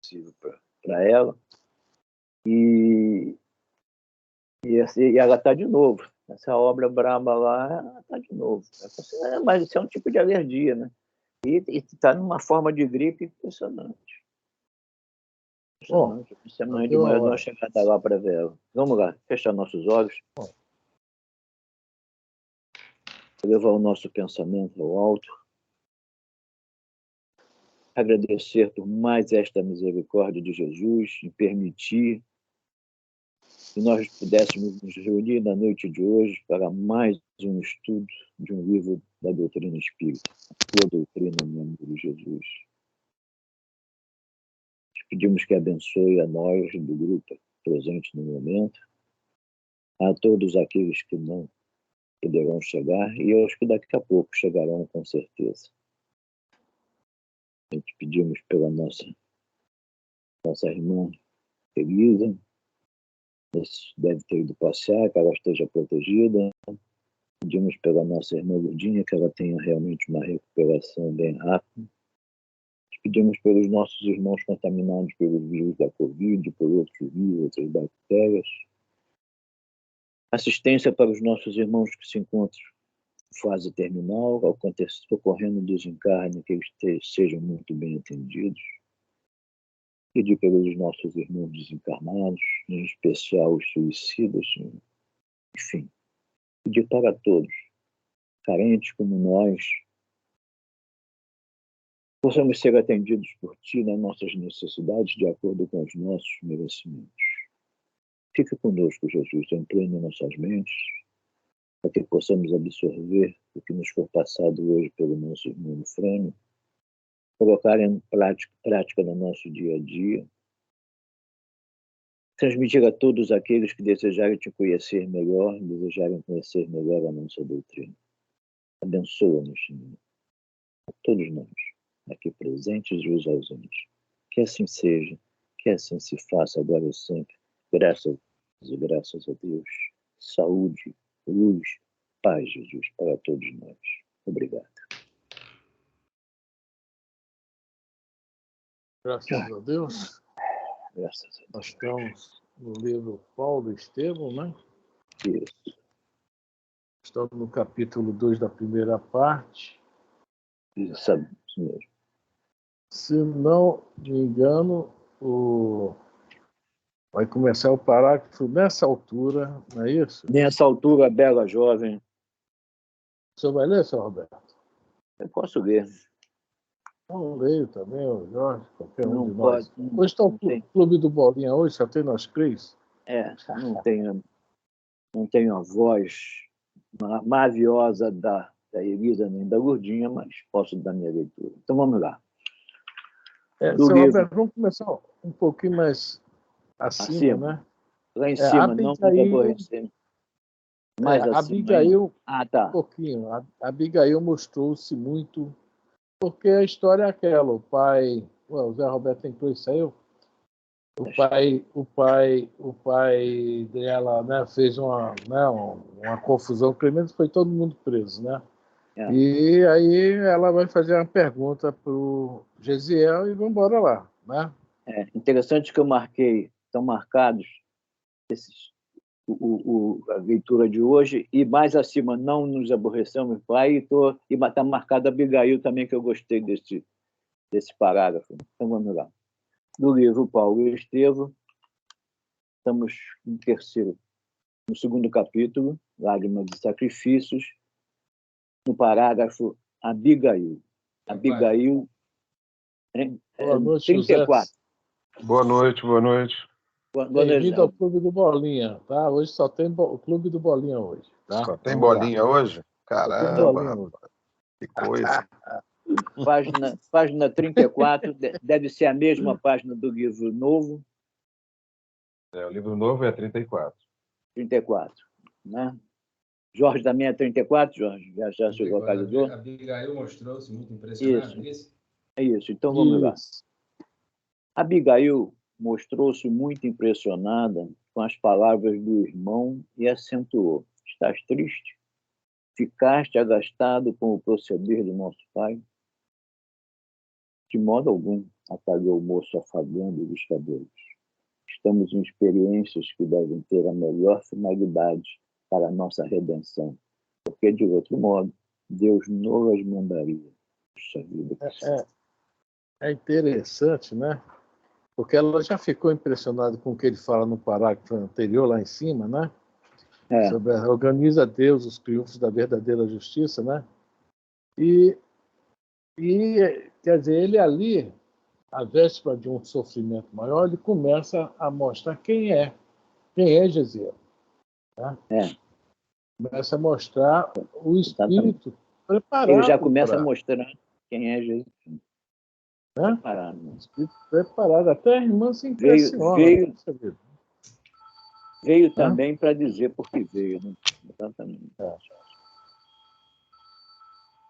possível para ela. E ela está de novo. Essa obra braba lá está de novo. Mas isso é um tipo de alergia, né? E está numa forma de gripe impressionante. Impressionante. Semana de manhã nós chegamos até lá para ver ela. Vamos lá, fechar nossos olhos. Levar o nosso pensamento ao alto. Agradecer por mais esta misericórdia de Jesus em permitir que nós pudéssemos nos reunir na noite de hoje para mais um estudo de um livro da doutrina espírita, a tua doutrina em nome de Jesus. Pedimos que abençoe a nós do grupo presente no momento, a todos aqueles que não poderão chegar e aos que daqui a pouco chegarão com certeza. A gente pedimos pela nossa irmã Elisa, deve ter ido passear, que ela esteja protegida. Pedimos pela nossa irmã Lourdinha, que ela tenha realmente uma recuperação bem rápida. Pedimos pelos nossos irmãos contaminados pelo vírus da Covid, por outros vírus, outras bactérias. Assistência para os nossos irmãos que se encontram em fase terminal, ocorrendo desencarne, que eles sejam muito bem atendidos. Pedir pelos nossos irmãos desencarnados, em especial os suicidas, enfim. Pedir para todos, carentes como nós, possamos ser atendidos por Ti nas nossas necessidades de acordo com os nossos merecimentos. Fica conosco, Jesus, empreenha nossas mentes, para que possamos absorver o que nos for passado hoje pelo nosso irmão Frânio, colocar em prática no nosso dia a dia, transmitir a todos aqueles que desejarem Te conhecer melhor, desejarem conhecer melhor a nossa doutrina. Abençoa-nos, Senhor, a todos nós, aqui presentes e os ausentes. Que assim seja, que assim se faça agora e sempre. Graças e graças a Deus. Saúde, luz, paz, Jesus, para todos nós. Obrigado. Graças a Deus. Graças a Deus. Nós estamos no livro Paulo e Estevão, né? Isso. Estamos no capítulo 2 da primeira parte. Isso mesmo. Se não me engano, vai começar o parágrafo nessa altura, não é isso? Nessa altura, bela jovem. O senhor vai ler, senhor Roberto? Eu posso ler. Não leio também, o Jorge, qualquer um Não de nós. pode, Hoje está o tem. Clube do Bolinha, hoje só tem nós três. Não tenho a voz maviosa da Elisa nem da Lourdinha, mas posso dar minha leitura. Então vamos lá. Senhor Roberto, vamos começar um pouquinho mais acima, né? Lá em cima, não nos aborrecendo. Mais acima. Abigail, tá. Um pouquinho. A Abigail mostrou-se muito, porque a história é aquela, o pai... o Zé Roberto entrou e saiu. O pai dela, né, fez uma confusão tremenda, foi todo mundo preso, né? E aí ela vai fazer uma pergunta para o Gesiel e vamos embora lá, né? Interessante que eu marquei, estão marcados a leitura de hoje, e mais acima, não nos aborrecemos, pai, e está marcado a Abigail também, que eu gostei desse parágrafo. Então vamos lá. No livro Paulo e Estevão, estamos no segundo capítulo, Lágrimas de Sacrifícios, no parágrafo Abigail. Abigail, Boa noite, 34. José. Boa noite. Bem-vindo ao Clube do Bolinha, tá? Hoje só tem o Clube do Bolinha hoje, tá? Só tem bolinha hoje? Caramba, bolinha hoje. que coisa. Página 34, deve ser a mesma página do livro novo. O livro novo é 34. 34, né? Jorge também é 34, Jorge? Já se localizou? A Abigail mostrou-se muito impressionada, isso? É isso, então vamos lá. Abigail mostrou-se muito impressionada com as palavras do irmão e acentuou: estás triste? Ficaste agastado com o proceder do nosso pai? de modo algum, atalhou o moço afagando os cabelos. Estamos em experiências que devem ter a melhor finalidade para a nossa redenção, porque, de outro modo, Deus não as mandaria. Puxa vida. É interessante, né? Porque ela já ficou impressionada com o que ele fala no parágrafo anterior, lá em cima, né? Sobre organiza Deus os triunfos da verdadeira justiça, né? E quer dizer, ele ali, à véspera de um sofrimento maior, ele começa a mostrar quem é Gesiel. Né? Começa a mostrar o espírito preparado. Ele já começa a mostrar quem é Jesus. Né? Preparado. Né? Espírito preparado. Até a irmã se impressiona. Veio também para dizer por que veio. Né? Exatamente.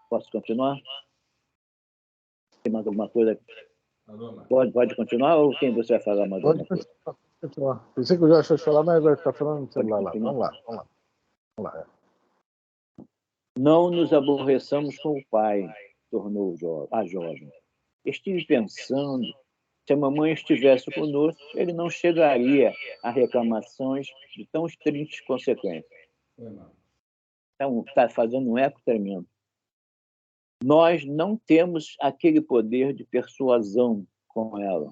Posso continuar? Tem mais alguma coisa? Pode continuar ou quem você vai falar mais alguma coisa? Pode continuar. Pensei que eu já achei falar, mas agora está falando no celular lá. Vamos lá. Não nos aborreçamos com o pai, tornou a jovem. Estive pensando, se a mamãe estivesse conosco, ele não chegaria a reclamações de tão tristes consequências. Então, está fazendo um eco tremendo. Nós não temos aquele poder de persuasão com ela.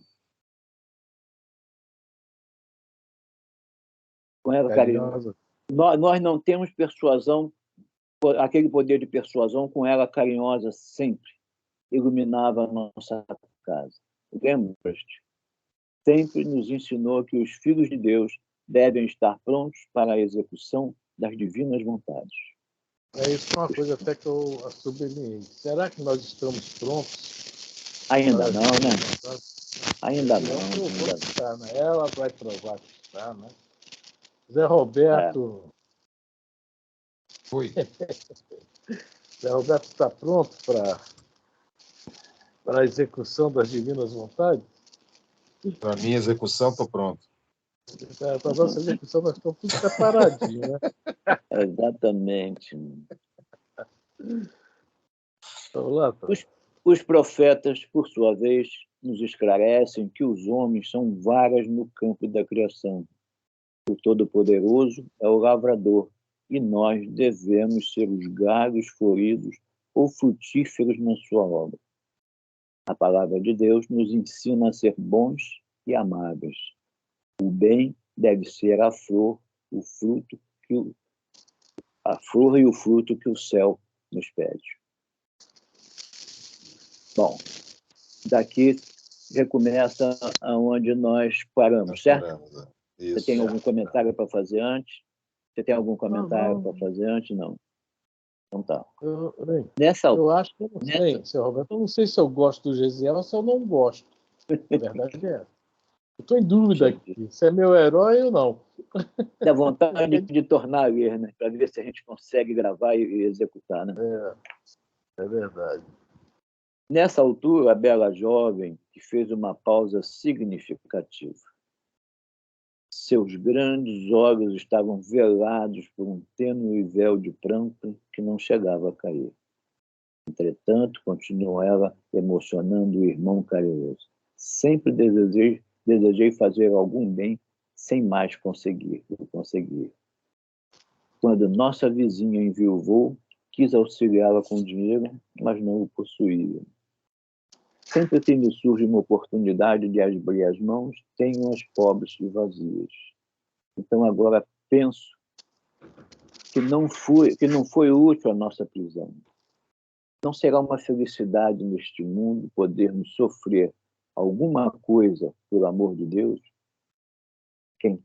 Com ela carinhosa. Nós não temos persuasão, aquele poder de persuasão com ela carinhosa sempre. Iluminava a nossa casa. Lembra-te? Sempre nos ensinou que os filhos de Deus devem estar prontos para a execução das divinas vontades. Isso é uma coisa até que eu sublinhei. Será que nós estamos prontos? Ainda não, né? Ainda não. Está, né? Ela vai provar que está, né? Zé Roberto. Oi. Zé Roberto está pronto para a execução das divinas vontades? Para a minha execução, estou pronto. Para a nossa execução, nós estamos tudo separadinhos, né? Exatamente. Vamos lá, os profetas, por sua vez, nos esclarecem que os homens são varas no campo da criação. O Todo-Poderoso é o lavrador, e nós devemos ser os galhos floridos ou frutíferos na sua obra. A palavra de Deus nos ensina a ser bons e amáveis. O bem deve ser a flor e o fruto que o céu nos pede. Bom, daqui recomeça aonde nós paramos, certo? Isso. Você tem algum comentário para fazer antes? Você tem algum comentário para fazer antes? Não. Então tá. Eu acho que eu não sei, seu Roberto. Eu não sei se eu gosto do Gesiel ou se eu não gosto. A verdade é essa. Eu estou em dúvida aqui. Se é meu herói ou não. Dá vontade de tornar a ler, né? Para ver se a gente consegue gravar e executar, né? É verdade. Nessa altura, a bela jovem que fez uma pausa significativa. Seus grandes olhos estavam velados por um tênue véu de pranto que não chegava a cair. Entretanto, continuou ela, emocionando o irmão carinhoso. Sempre desejei fazer algum bem sem mais conseguir. Quando nossa vizinha enviuvou, quis auxiliá-la com dinheiro, mas não o possuía. Sempre que me surge uma oportunidade de abrir as mãos, tenho as pobres e vazias. Então agora penso que não foi útil a nossa prisão. Não será uma felicidade neste mundo podermos sofrer alguma coisa por amor de Deus? Quem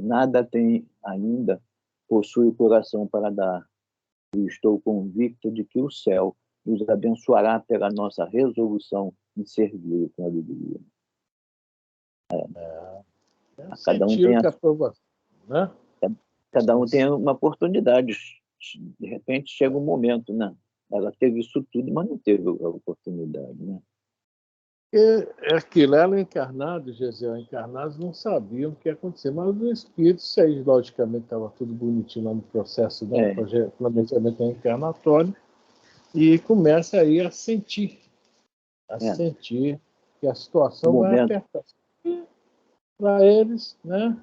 nada tem ainda possui o coração para dar. E estou convicto de que o céu nos abençoará pela nossa resolução em servir com alegria. Cada um tem né? Cada um tem uma oportunidade. De repente chega um momento, né? Ela teve isso tudo, mas não teve a oportunidade, né? É aquilo, ela encarnada, Gesiel encarnados não sabiam o que ia acontecer, mas os espíritos, aí logicamente estava tudo bonitinho lá no processo do planejamento reencarnatório, e começa aí a sentir a sentir que a situação O vai momento. apertar. Para eles, né?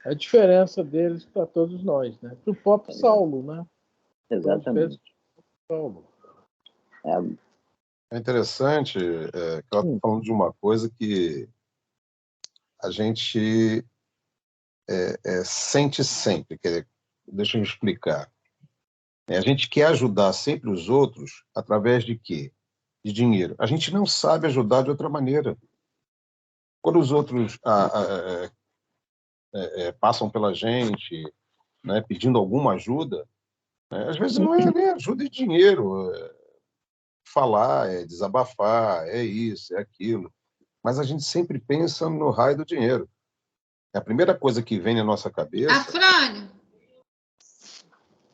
A diferença deles para todos nós, né? Para o próprio Saulo, né? Exatamente. Saulo. É interessante que ela está falando de uma coisa que a gente sente sempre. Deixa eu explicar. A gente quer ajudar sempre os outros através de quê? De dinheiro. A gente não sabe ajudar de outra maneira. Quando os outros passam pela gente, né, pedindo alguma ajuda, né, às vezes não é nem ajuda de dinheiro, falar, desabafar, é isso, é aquilo. Mas a gente sempre pensa no raio do dinheiro. A primeira coisa que vem na nossa cabeça... Afrânio,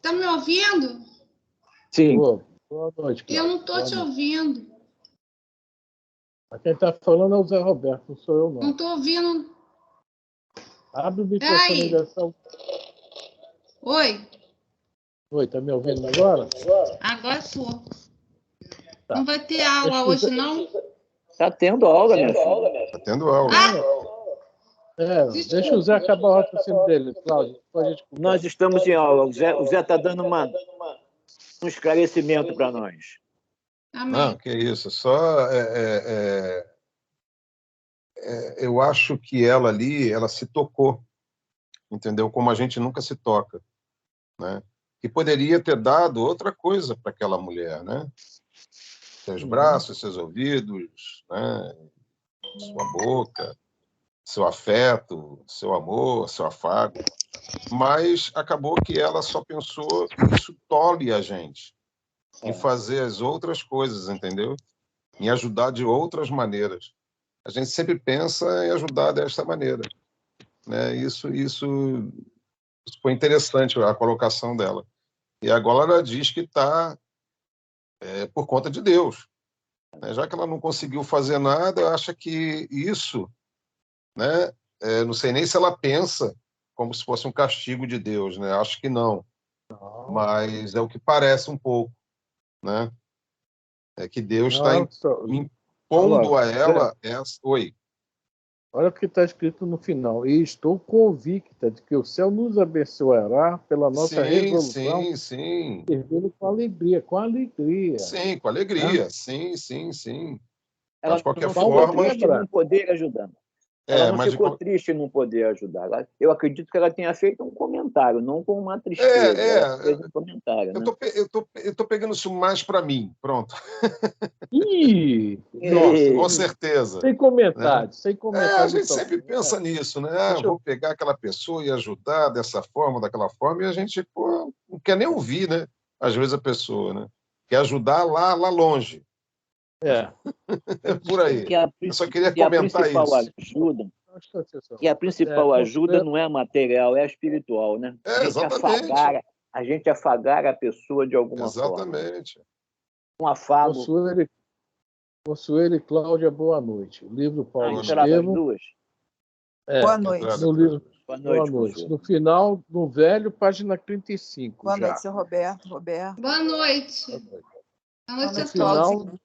tá me ouvindo? Sim. Boa noite, Cláudio. Eu não estou te ouvindo. Quem está falando é o Zé Roberto, não sou eu, não. Não estou ouvindo. Abre o microfone dessa. Oi. Oi, tá me ouvindo agora? Agora sou. Tá. Não vai ter aula hoje, não? Está tendo aula, minha filha. Está tendo aula. Deixa o Zé acabar o raciocínio dele, Cláudio. Nós estamos em aula. O Zé está dando um esclarecimento para nós. Amém. Não, que isso. Só eu acho que ela ali, ela se tocou, entendeu? Como a gente nunca se toca, né? Que poderia ter dado outra coisa para aquela mulher, né? Seus braços, seus ouvidos, né? Sua boca, seu afeto, seu amor, seu afago. Mas acabou que ela só pensou isso tolhe a gente em fazer as outras coisas, entendeu? Em ajudar de outras maneiras. A gente sempre pensa em ajudar desta maneira, né? Isso foi interessante a colocação dela. E agora ela diz que está por conta de Deus, né? Já que ela não conseguiu fazer nada, acha que isso, né? Não sei nem se ela pensa como se fosse um castigo de Deus, né? Acho que não. Mas é o que parece um pouco, né? É que Deus está impondo a ela essa... Oi. Olha o que está escrito no final. E estou convicta de que o céu nos abençoará pela nossa resolução. Sim. Servindo com alegria, com alegria. Sim, com alegria. Sim. Ela Mas, de qualquer não forma... ficou triste em não poder ajudar. Ela não ficou triste em não poder ajudar. Eu acredito que ela tenha feito um comentário, não com uma tristeza. Ela fez um comentário. Eu tô pegando isso mais para mim. Pronto. Nossa, com certeza. Sem comentários, sem comentários. A gente sempre pensa nisso, né? Vou pegar aquela pessoa e ajudar dessa forma, daquela forma, e a gente não quer nem ouvir, né? Às vezes a pessoa, né? Quer ajudar lá longe. É por aí. Eu só queria comentar isso. A principal ajuda não é material, é espiritual, né? A gente afagar a pessoa de alguma forma. Exatamente. Um afago. Consuelo e Cláudia, boa noite. O livro Paulo Estevam. Boa noite. No livro, boa noite. No final, no velho, página 35. Boa noite, seu Roberto. Boa noite. Boa noite a todos.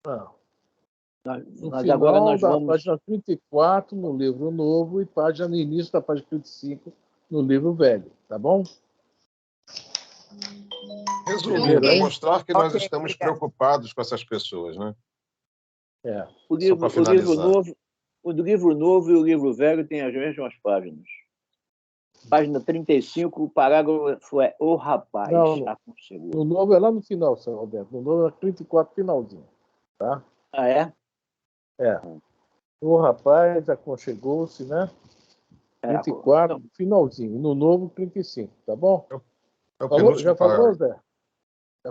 No Mas final agora nós vamos... página 34, no livro novo, e no início da página 35, no livro velho. Tá bom? Resumindo, é mostrar que nós estamos preocupados com essas pessoas, né? O livro novo e o livro velho têm as mesmas páginas. Página 35, o parágrafo é o rapaz. O novo é lá no final, seu Roberto. O novo é 34, finalzinho. Tá? Ah, é? O rapaz aconchegou-se, né? 34, finalzinho. No novo, 35, tá bom? Já falou, Zé?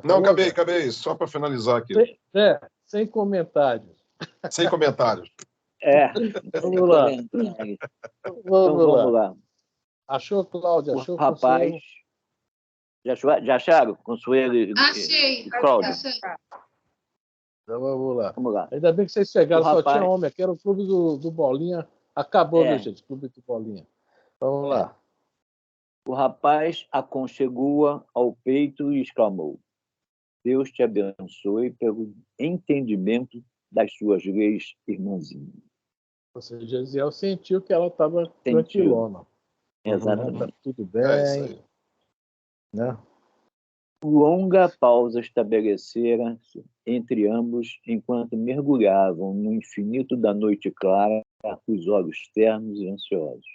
Não, acabei. Só para finalizar aqui. Sem comentários. Sem comentários. Vamos lá. Vamos lá. Achou, Cláudia? Achou, rapaz. Já acharam? Consuelo e Cláudia? Então vamos lá. Vamos lá. Ainda bem que vocês chegaram, só tinha homem. Aqui era o clube do Bolinha. Acabou, viu, gente? Clube do Bolinha. Vamos lá. O rapaz aconchegou-a ao peito e exclamou: Deus te abençoe pelo entendimento das suas leis, irmãzinha. Ou seja, Gesiel sentiu que ela estava tranquilona. Exatamente. Tá tudo bem. Isso aí. Né? Longa pausa estabelecera-se entre ambos enquanto mergulhavam no infinito da noite clara, os olhos ternos e ansiosos.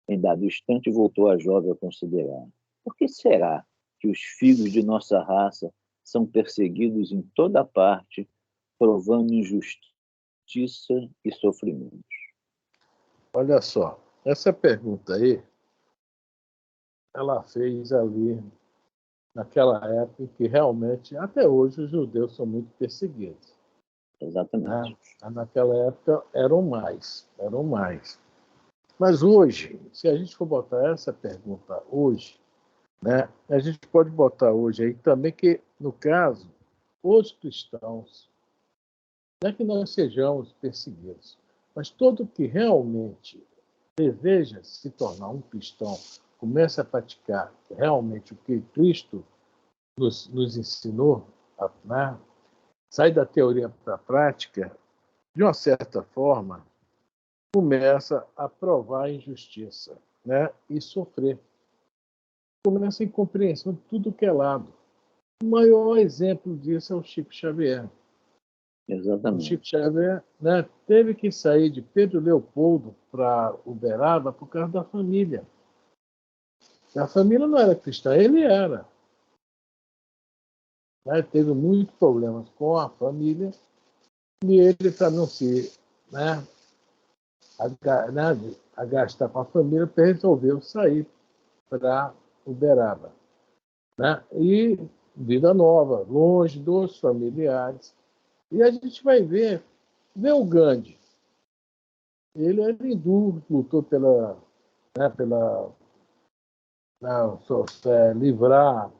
Em dado instante, voltou a jovem a considerar: por que será que os filhos de nossa raça são perseguidos em toda parte, provando injustiça e sofrimentos? Olha só, essa pergunta aí, ela fez ali naquela época em que realmente, até hoje, os judeus são muito perseguidos. Exatamente. Né? Naquela época eram mais. Mas hoje, se a gente for botar essa pergunta hoje, né, a gente pode botar hoje aí também que, no caso, os cristãos, não é que nós sejamos perseguidos, mas todo que realmente deseja se tornar um cristão, começa a praticar realmente o que Cristo nos ensinou, né, sai da teoria para a prática, de uma certa forma, começa a provar a injustiça, né, e sofrer. Começa a incompreensão de tudo que é lado. O maior exemplo disso é o Chico Xavier. Exatamente. O Chico Xavier, né, teve que sair de Pedro Leopoldo para Uberaba por causa da família. A família não era cristã, ele era. Né, teve muitos problemas com a família e ele, para não se agastar com a família, resolveu sair para Uberaba. Né? E vida nova, longe dos familiares. E a gente vai ver o Gandhi. Ele era hindu, lutou livrar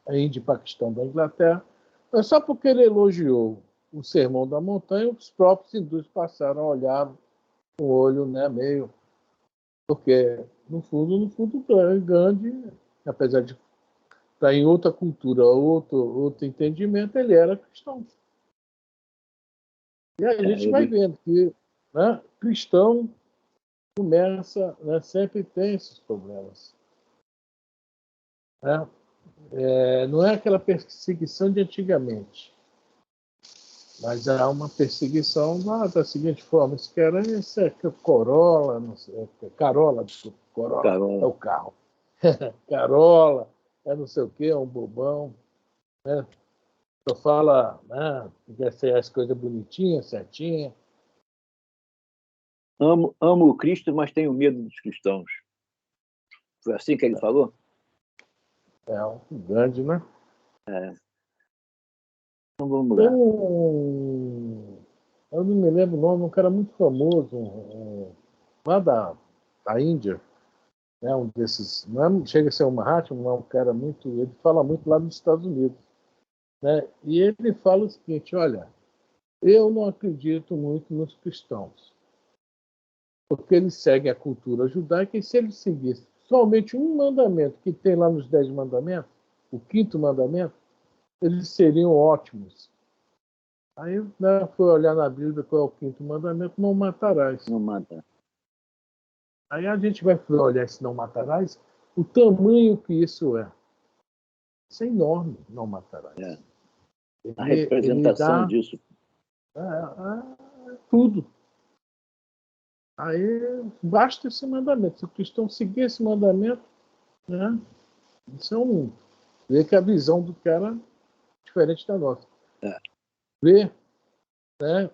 a Índia e Paquistão da Inglaterra. Mas só porque ele elogiou o Sermão da Montanha, os próprios hindus passaram a olhar com o olho, né, meio... Porque, no fundo, Gandhi, apesar de estar em outra cultura, outro entendimento, ele era cristão. E a gente vai vendo que, né, cristão começa, né, sempre tem esses problemas. Né? Não é aquela perseguição de antigamente, mas há uma perseguição da seguinte forma: esse cara é Corolla, não sei, Carola, desculpa, Corolla é o carro. Carola, é não sei o quê, é um bobão. Né? Só fala, né, quer ser as coisas bonitinhas, certinhas. Amo o Cristo, mas tenho medo dos cristãos. Foi assim que ele falou? É um grande, né? Então vamos lá. Eu não me lembro o nome, um cara muito famoso, lá da Índia, né? Um desses, não chega a ser um Mahatma, mas um cara muito, ele fala muito lá nos Estados Unidos, né? E ele fala o seguinte: olha, eu não acredito muito nos cristãos, porque eles seguem a cultura judaica, e se eles seguissem somente um mandamento que tem lá nos 10 mandamentos, o 5º mandamento, eles seriam ótimos. Aí, né, foi olhar na Bíblia qual é o 5º mandamento: não matarás. Não mata. Aí a gente vai olhar esse não matarás, o tamanho que isso é. Isso é enorme, não matarás. A representação disso. Tudo. Aí basta esse mandamento. Se o cristão seguir esse mandamento, né, isso é vê que a visão do cara é diferente da nossa. Vê, né,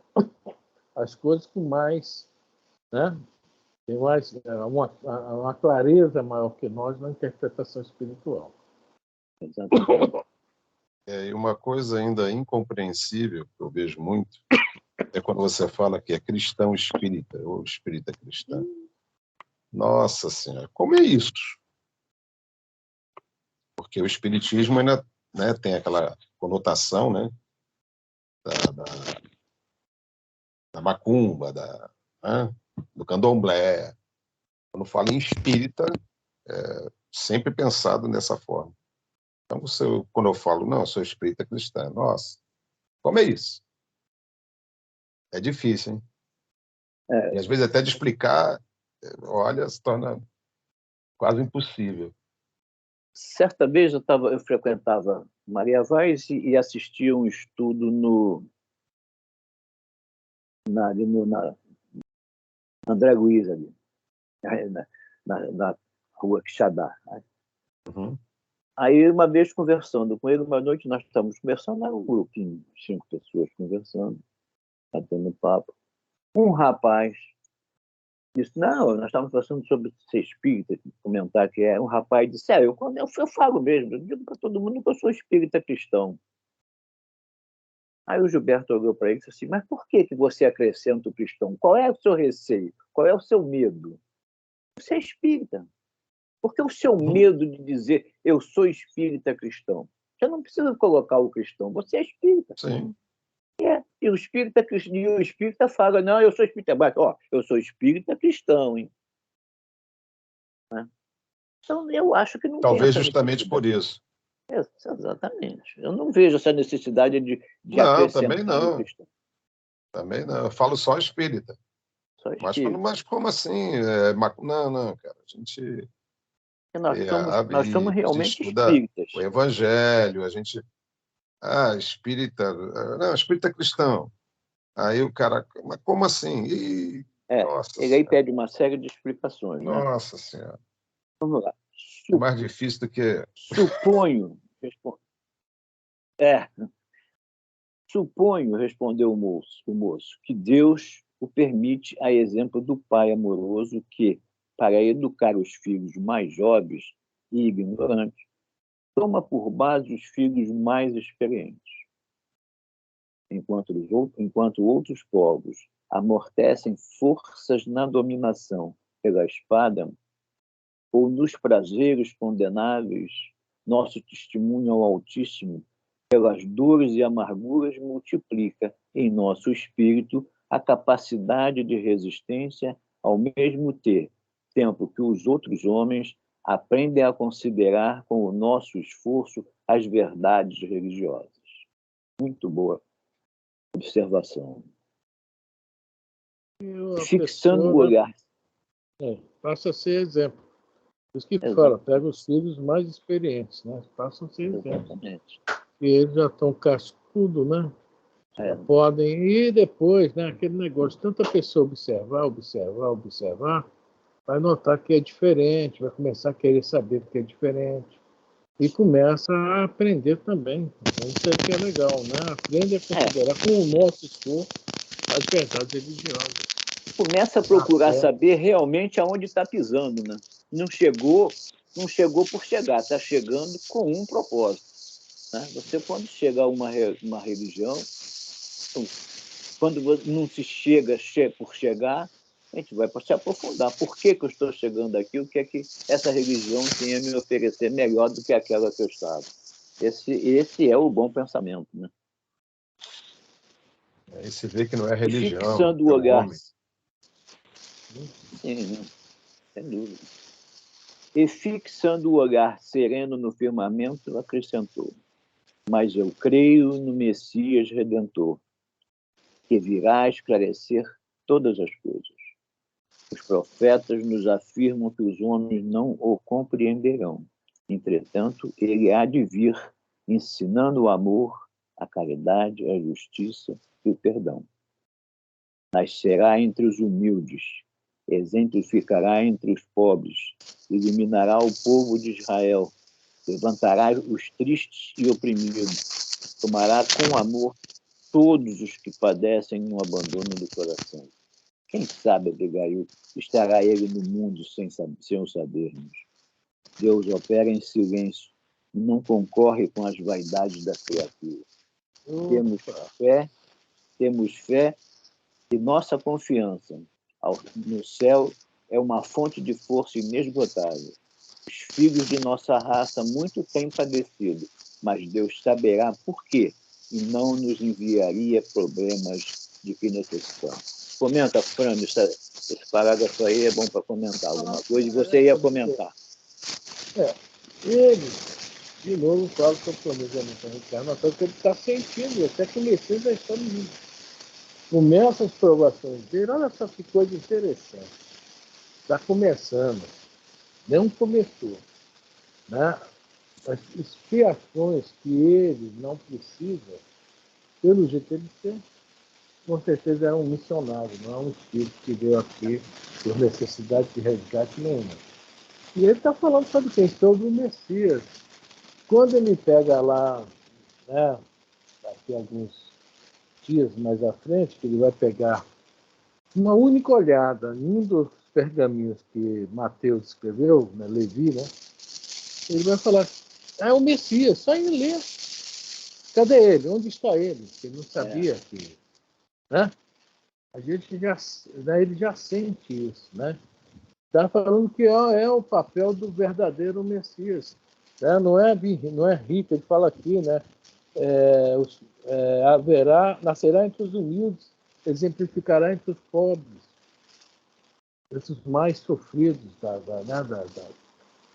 as coisas com mais, né, tem mais uma clareza maior que nós na interpretação espiritual. Exatamente. E uma coisa ainda incompreensível que eu vejo muito é quando você fala que é cristão espírita ou espírita cristã. Nossa Senhora, como é isso? Porque o espiritismo ainda, né, tem aquela conotação, né, da macumba, né, do candomblé. Quando fala em espírita, é sempre pensado dessa forma. Então, quando eu falo, não, eu sou espírita cristã, nossa, como é isso? É difícil, hein? E às vezes até de explicar, olha, se torna quase impossível. Certa vez eu frequentava Maria Vaz e assistia um estudo ali na André Luiz, ali, na rua Quixadá. Uhum. Aí, uma vez conversando com ele, uma noite nós estávamos conversando, era um grupinho, 5 pessoas conversando, batendo papo. Um rapaz disse, não, nós estávamos conversando sobre ser espírita, comentar que é. Um rapaz disse, eu falo mesmo, eu digo para todo mundo que eu sou espírita cristão. Aí o Gilberto olhou para ele e disse assim, mas por que você acrescenta o cristão? Qual é o seu receio? Qual é o seu medo? Você é espírita. Por que o seu medo de dizer eu sou espírita cristão? Você não precisa colocar o cristão, você é espírita. Sim. E o espírita fala, não, eu sou espírita. Mas, eu sou espírita cristão, hein? Então, eu acho que não Talvez tem justamente por isso. Exatamente. Eu não vejo essa necessidade de não, acrescentar também não. o cristão. Também não. Eu falo só espírita. Só espírita. Mas como assim? Não, cara. A gente nós somos realmente espíritas. o evangelho, a gente... espírita... Não, espírita cristão. Aí o cara... Mas como assim? Nossa ele aí pede uma série de explicações. Nossa Senhora. Vamos lá. É mais difícil do que... Suponho, respondeu o moço, que Deus o permite a exemplo do pai amoroso que, para educar os filhos mais jovens e ignorantes, toma por base os filhos mais experientes. Enquanto outros povos amortecem forças na dominação pela espada ou nos prazeres condenáveis, nosso testemunho ao Altíssimo, pelas dores e amarguras, multiplica em nosso espírito a capacidade de resistência, ao mesmo tempo que os outros homens aprendem a considerar com o nosso esforço as verdades religiosas. Muito boa observação. Fixando o olhar. Passa a ser exemplo. Por isso que fala, pega os filhos mais experientes, né? Passam a ser exemplo. E eles já estão cascudo, né? Podem ir depois, né? Aquele negócio, tanta pessoa observar, vai notar que é diferente, vai começar a querer saber que é diferente. E começa a aprender também. Então, isso aí que é legal, né? Aprende a considerar com o nosso esforço as verdades religiosas. Começa a procurar saber realmente aonde está pisando, né? Não chegou por chegar, está chegando com um propósito. Né? Você, quando chega a uma religião, quando não se chega por chegar, a gente vai se aprofundar. Por que eu estou chegando aqui? O que é que essa religião tem a me oferecer melhor do que aquela que eu estava? Esse é o bom pensamento, né? Aí se vê que não é religião, fixando o olhar. Homem. Sim, sem dúvida. E fixando o olhar sereno no firmamento, acrescentou: mas eu creio no Messias Redentor, que virá a esclarecer todas as coisas. Os profetas nos afirmam que os homens não o compreenderão. Entretanto, ele há de vir, ensinando o amor, a caridade, a justiça e o perdão. Nascerá entre os humildes, exemplificará entre os pobres, iluminará o povo de Israel, levantará os tristes e oprimidos, tomará com amor todos os que padecem no abandono do coração. Quem sabe, Abigail, estará ele no mundo sem o sabermos. Deus opera em silêncio e não concorre com as vaidades da criatura. Temos fé e nossa confiança no céu é uma fonte de força inesgotável. Os filhos de nossa raça muito têm padecido, mas Deus saberá por quê e não nos enviaria problemas de que necessitamos. Comenta, Fran, esse parágrafo aí é bom para comentar alguma coisa, e você ia comentar. de novo falo sobre o planejamento reencarnatório, porque ele está sentindo, até que o Messias já está no mundo. Começa as provações dele, olha só que coisa interessante. Está começando, não começou. Né? As expiações que ele não precisa, pelo jeito ele tem, com certeza é um missionário, não é um espírito que veio aqui por necessidade de resgate nenhuma. E ele está falando sobre quem? Sobre o Messias. Quando ele pega lá, né, daqui a alguns dias mais à frente, que ele vai pegar uma única olhada em um dos pergaminhos que Mateus escreveu, né, Levi, né, ele vai falar, é o Messias, só em ler. Cadê ele? Onde está ele? Ele não sabia que... Né? A gente já, né, ele já sente isso, né? Está falando que é o papel do verdadeiro Messias, né? Não é rico, ele fala aqui, né? Nascerá entre os humildes, exemplificará entre os pobres, esses mais sofridos,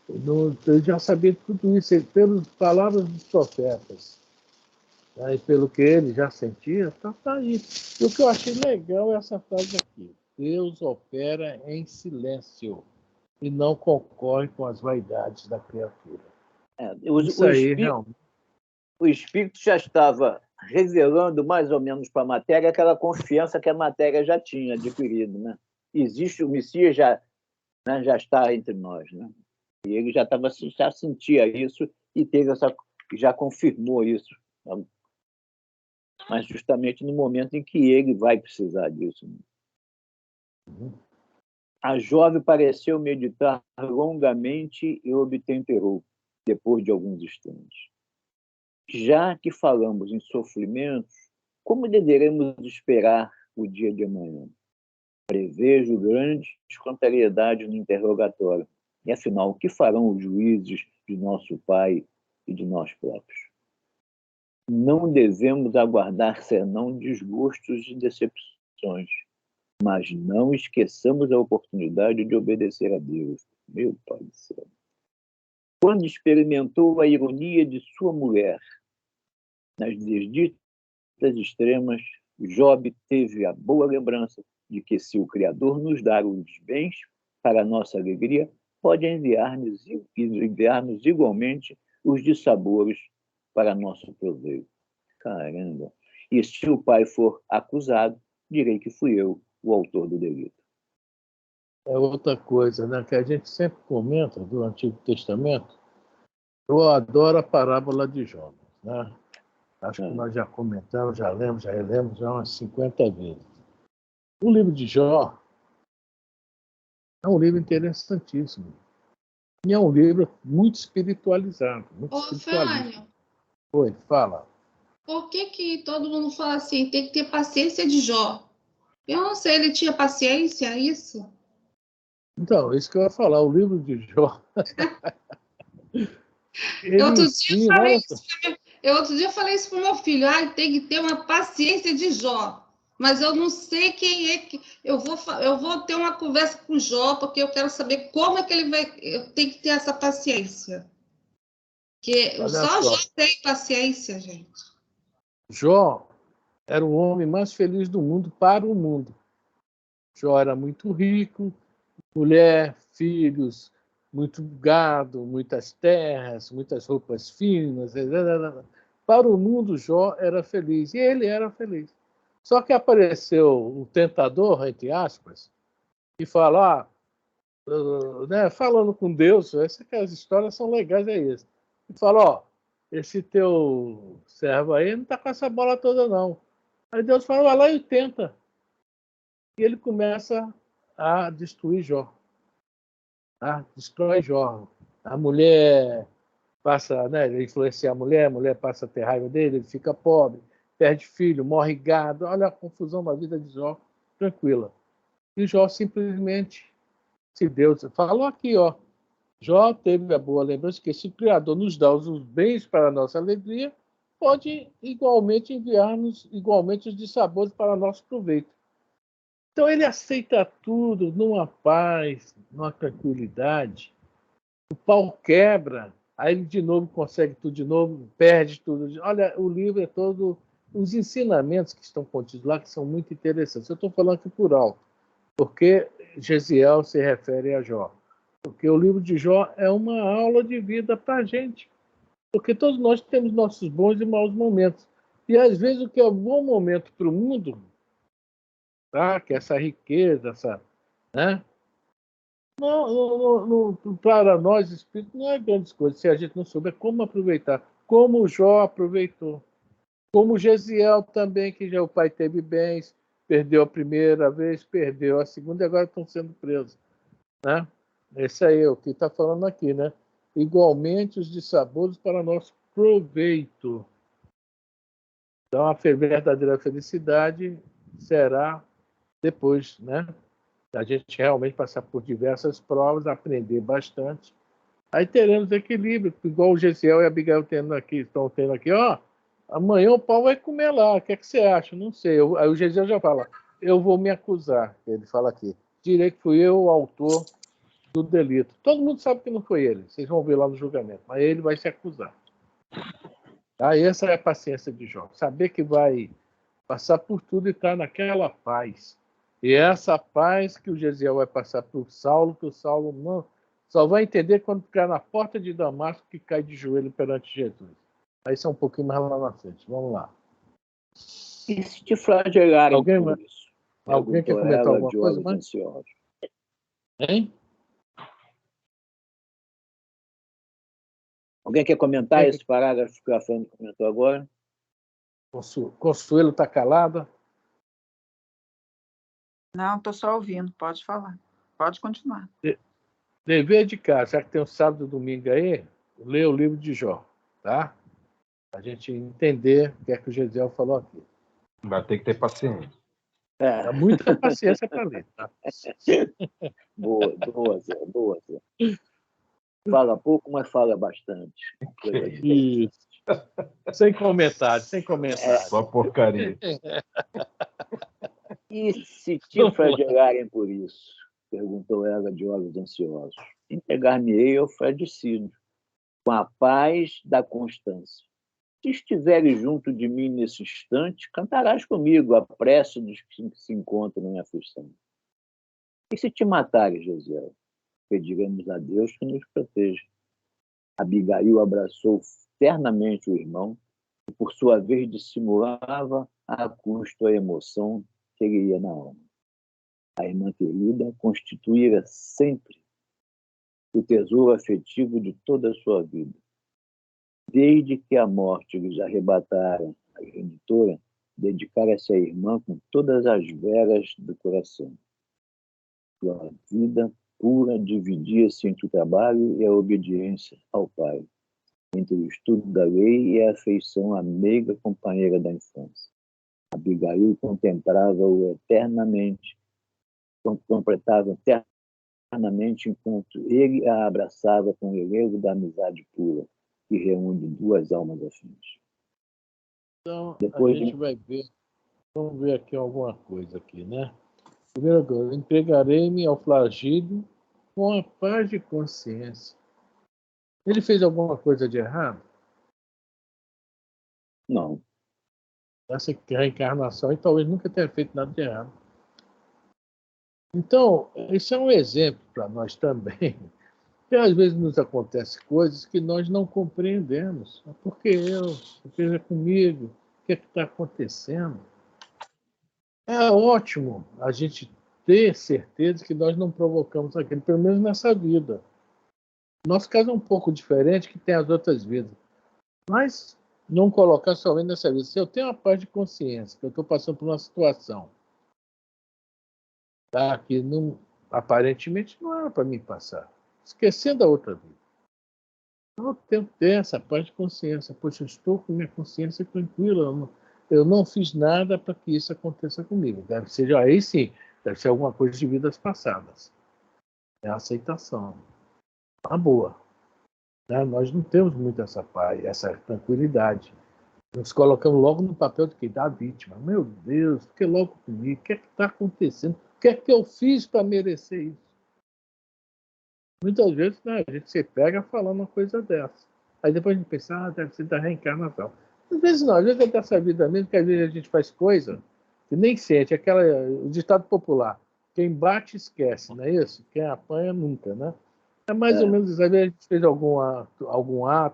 ele já sabia tudo isso, pelas palavras dos profetas. E pelo que ele já sentia, tá aí. E o que eu achei legal é essa frase aqui. Deus opera em silêncio e não concorre com as vaidades da criatura. Isso aí, realmente. O Espírito já estava revelando mais ou menos para a matéria aquela confiança que a matéria já tinha adquirido. Né? Existe, o Messias já está entre nós. Né? E ele já sentia isso e já confirmou isso. Mas justamente no momento em que ele vai precisar disso. A jovem pareceu meditar longamente e obtemperou, depois de alguns instantes. Já que falamos em sofrimentos, como deveremos esperar o dia de amanhã? Prevejo grandes contrariedades no interrogatório. E, afinal, o que farão os juízes de nosso Pai e de nós próprios? Não devemos aguardar senão desgostos e decepções, mas não esqueçamos a oportunidade de obedecer a Deus. Meu Pai do céu. Quando experimentou a ironia de sua mulher, nas desditas extremas, Job teve a boa lembrança de que, se o Criador nos dar os bens para a nossa alegria, pode enviar-nos igualmente os dissabores para nosso proveito. Caramba! E se o pai for acusado, direi que fui eu o autor do delito. É outra coisa, né, que a gente sempre comenta do Antigo Testamento. Eu adoro a parábola de Jó, né? Acho que nós já comentamos, já lemos, já relemos já umas 50 vezes. O livro de Jó é um livro interessantíssimo. E é um livro muito espiritualizado. Muito Fábio. Oi, fala. Por que todo mundo fala assim, tem que ter paciência de Jó? Eu não sei, ele tinha paciência, é isso? Então, isso que eu ia falar, o livro de Jó. Outro dia eu falei isso para o meu filho, tem que ter uma paciência de Jó. Mas eu não sei quem é que... Eu vou ter uma conversa com o Jó, porque eu quero saber como é que ele vai... Eu tenho que ter essa paciência. Porque só Jó tem paciência, gente. Jó era o homem mais feliz do mundo para o mundo. Jó era muito rico, mulher, filhos, muito gado, muitas terras, muitas roupas finas. Para o mundo, Jó era feliz. E ele era feliz. Só que apareceu o tentador, entre aspas, e fala, né, falando com Deus, essas histórias são legais, é isso. E fala, esse teu servo aí não está com essa bola toda, não. Aí Deus fala, vai lá e tenta. E ele começa a destruir Jó. Destrói Jó. A mulher passa, né, ele influencia a mulher passa a ter raiva dele, ele fica pobre, perde filho, morre gado. Olha a confusão da vida de Jó, tranquila. E Jó simplesmente, se Deus falou aqui, Jó teve a boa lembrança que, se o Criador nos dá os bens para a nossa alegria, pode igualmente enviar-nos igualmente os dissabores para nosso proveito. Então ele aceita tudo numa paz, numa tranquilidade. O pau quebra aí ele de novo consegue tudo de novo, perde tudo. Olha, o livro é todo... Os ensinamentos que estão contidos lá que são muito interessantes. Eu estou falando aqui por alto, porque Gesiel se refere a Jó. Porque o livro de Jó é uma aula de vida para a gente. Porque todos nós temos nossos bons e maus momentos. E às vezes o que é um bom momento para o mundo, tá? Que é essa riqueza, essa, né? Para nós, espíritos, não é grandes coisas se a gente não souber como aproveitar. Como Jó aproveitou. Como Gesiel também, que já o pai teve bens, perdeu a primeira vez, perdeu a segunda e agora estão sendo presos. Né? Esse aí é o que está falando aqui, né? Igualmente os dissabores para nosso proveito. Então, a verdadeira felicidade será depois, né? A gente realmente passar por diversas provas, aprender bastante. Aí teremos equilíbrio, igual o Gesiel e a Abigail estão tendo aqui. Ó, amanhã o pau vai comer lá, o que é que você acha? Não sei. Aí o Gesiel já fala, eu vou me acusar. Ele fala aqui, direi que fui eu o autor do delito. Todo mundo sabe que não foi ele, vocês vão ver lá no julgamento, mas ele vai se acusar. Tá? Essa é a paciência de Jó, saber que vai passar por tudo e estar naquela paz. E essa paz que o Gesiel vai passar para o Saulo, que o Saulo não, só vai entender quando ficar na porta de Damasco, que cai de joelho perante Jesus. Aí isso é um pouquinho mais lá na frente. Vamos lá. E se te flagelarem alguém, por isso? Alguém quer comentar alguma coisa? Mas... Hein? Alguém quer comentar esse parágrafo que a Fernanda comentou agora? Consuelo está calada? Não, estou só ouvindo. Pode falar. Pode continuar. Dever de casa, já que tem o sábado e domingo aí, lê o livro de Jó, tá? A gente entender o que é que o Gesiel falou aqui. Vai ter que ter paciência. Dá muita paciência para ler, tá? Boa, Zé. Boa, Zé. Fala pouco, mas fala bastante. Isso. Sem comentário, sem comentário. Só porcaria. E se te flagelarem por isso? Perguntou ela de olhos ansiosos. Entregar-me-ei ao fradecido, com a paz da constância. Se estiveres junto de mim nesse instante, cantarás comigo a prece dos que se encontram em aflição. E se te matares, Gesiel? Pediremos a Deus que nos proteja. Abigail abraçou ternamente o irmão e, por sua vez, dissimulava a custo a emoção que lhe ia na alma. A irmã querida constituíra sempre o tesouro afetivo de toda a sua vida. Desde que a morte lhes arrebatara a genitora, dedicara-se à irmã com todas as veras do coração. Sua vida pura dividia-se entre o trabalho e a obediência ao pai, entre o estudo da lei e a afeição à meiga companheira da infância. Abigail contemplava-o eternamente, enquanto ele a abraçava com o relevo da amizade pura, que reúne duas almas afins. Então, a gente vai ver, vamos ver aqui alguma coisa aqui, né? Primeiro, entregarei-me ao flagílio com a paz de consciência. Ele fez alguma coisa de errado? Não. Essa reencarnação, e talvez nunca tenha feito nada de errado. Então, isso é um exemplo para nós também. Que às vezes nos acontecem coisas que nós não compreendemos. Por que eu? O que é comigo? O que é que está acontecendo? É ótimo a gente ter certeza que nós não provocamos aquilo, pelo menos nessa vida. Nosso caso é um pouco diferente que tem as outras vidas. Mas não colocar somente nessa vida. Se eu tenho uma paz de consciência, que eu estou passando por uma situação, tá, que não, aparentemente não era para mim passar, esquecendo a outra vida. Então, eu tenho que ter essa paz de consciência. Poxa, eu estou com minha consciência tranquila. Eu não fiz nada para que isso aconteça comigo. Deve ser, aí sim, deve ser alguma coisa de vidas passadas. É a aceitação. Uma boa. Né? Nós não temos muito essa paz, essa tranquilidade. Nos colocamos logo no papel de quem dá a vítima. Meu Deus, fique logo comigo. O que é que está acontecendo? O que é que eu fiz para merecer isso? Muitas vezes, né, a gente se pega falando uma coisa dessa. Aí depois a gente pensa, deve ser da reencarnação. Às vezes não, às vezes é dessa vida mesmo, que às vezes a gente faz coisa que nem sente. O ditado popular, quem bate esquece, não é isso? Quem apanha nunca, né? É mais ou menos isso. Às vezes a gente fez algum ato,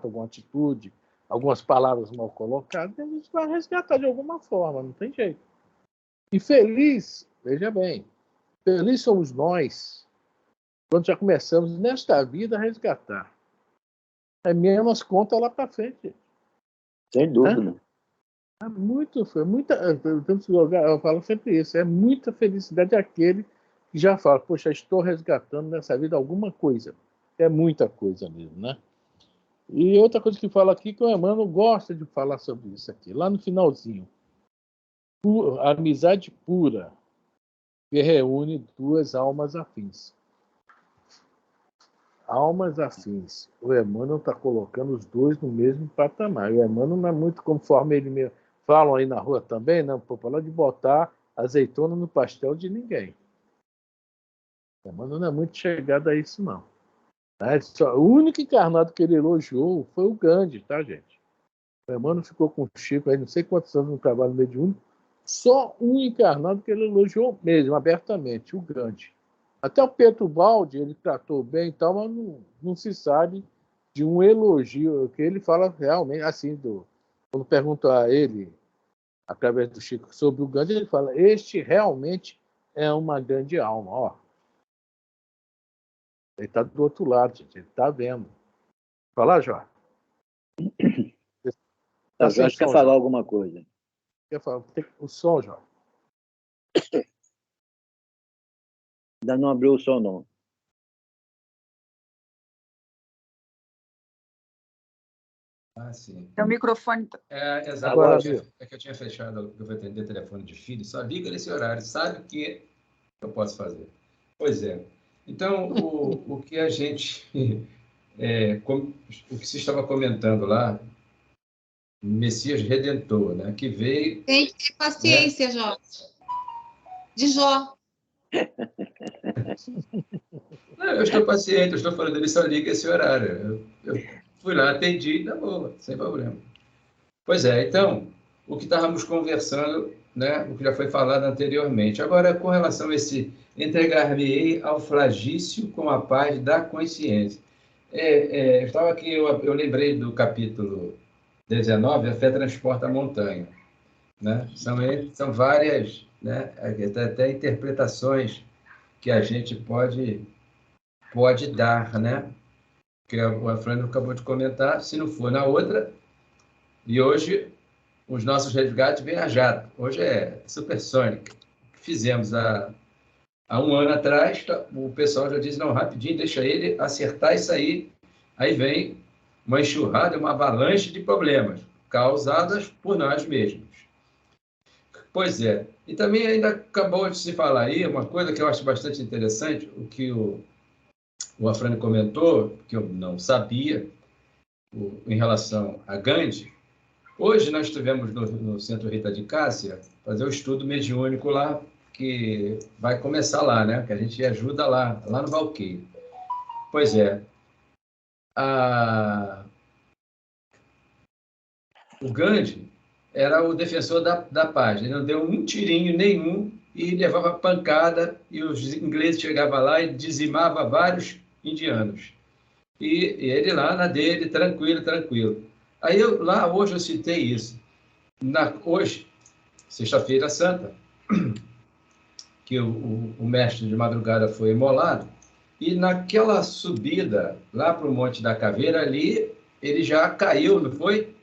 alguma atitude, algumas palavras mal colocadas, e a gente vai resgatar de alguma forma, não tem jeito. E feliz, veja bem, feliz somos nós quando já começamos nesta vida a resgatar. É menos conta lá para frente. Sem dúvida. É eu falo sempre isso, é muita felicidade aquele que já fala, poxa, estou resgatando nessa vida alguma coisa. É muita coisa mesmo, né? E outra coisa que fala aqui, que o Emmanuel gosta de falar sobre isso aqui, lá no finalzinho. A amizade pura que reúne duas almas afins. Almas afins. O Emmanuel está colocando os dois no mesmo patamar. O Emmanuel não é muito conforme ele mesmo. Falam aí na rua também, não, para falar de botar azeitona no pastel de ninguém. O Emmanuel não é muito chegado a isso, não. O único encarnado que ele elogiou foi o Gandhi, tá, gente? O Emmanuel ficou com o Chico aí não sei quantos anos no trabalho mediúnico, só um encarnado que ele elogiou mesmo, abertamente, o Gandhi. Até o Pedro Baldi, ele tratou bem e tal, mas não se sabe de um elogio, que ele fala realmente, assim, quando pergunto a ele, através do Chico, sobre o Gandhi, ele fala, este realmente é uma grande alma, ó. Ele está do outro lado, gente, ele está vendo. Fala, Jó. Tá, Jorge quer falar alguma coisa. Quer falar? O som, Jó. Ainda não abriu o som, não. Sim. É o microfone. Exato. Agora, é que eu tinha fechado, eu vou atender telefone de filho, só liga nesse horário, sabe o que eu posso fazer. Pois é. Então, o que a gente... o que se estava comentando lá, Messias Redentor, né, que veio... Tem que ter paciência, né? Jó. De Jó. Não, eu estou paciente, eu estou falando, ele só liga esse horário. Eu fui lá, atendi, tá boa, sem problema. Pois é, então, o que estávamos conversando, né, o que já foi falado anteriormente. Agora, com relação a esse entregar-me-ei ao flagício com a paz da consciência. Estava aqui, eu lembrei do capítulo 19, a fé transporta a montanha. Né? São várias, né, até interpretações que a gente pode dar, né? Que o Afrânio acabou de comentar, se não for na outra, e hoje os nossos resgates vêm a jato, hoje é supersônica. Fizemos há um ano atrás, o pessoal já diz, não, rapidinho, deixa ele acertar isso aí vem uma enxurrada, uma avalanche de problemas causadas por nós mesmos. Pois é, e também ainda acabou de se falar aí, uma coisa que eu acho bastante interessante, o que o Afrânio comentou, que eu não sabia, em relação a Gandhi. Hoje nós tivemos no Centro Rita de Cássia fazer o estudo mediúnico lá, que vai começar lá, né? Que a gente ajuda lá no Valqueiro. Pois é. O Gandhi era o defensor da paz. Ele não deu um tirinho nenhum e levava pancada, e os ingleses chegavam lá e dizimavam vários indianos. E ele lá na dele, tranquilo. Aí hoje eu citei isso. Hoje, sexta-feira santa, que o mestre de madrugada foi imolado, e naquela subida lá para o Monte da Caveira ali, ele já caiu, não foi?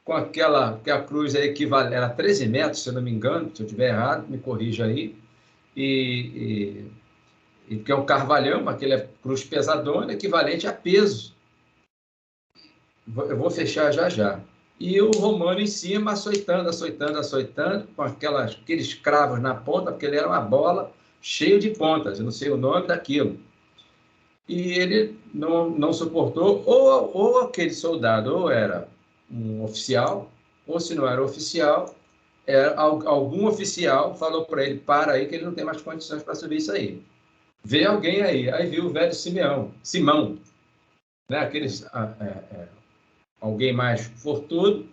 Com que a cruz aí era 13 metros, se eu não me engano, se eu estiver errado, me corrija aí, e que é um carvalhão, aquele cruz pesadona, equivalente a peso. Eu vou fechar já. E o romano em cima, açoitando, com aqueles cravos na ponta, porque ele era uma bola cheia de pontas, eu não sei o nome daquilo. E ele não suportou, ou aquele soldado, ou era um oficial, ou se não era oficial, algum oficial falou para ele, para aí, que ele não tem mais condições para subir isso aí. vê alguém aí viu o velho Simão, né? Alguém mais fortudo,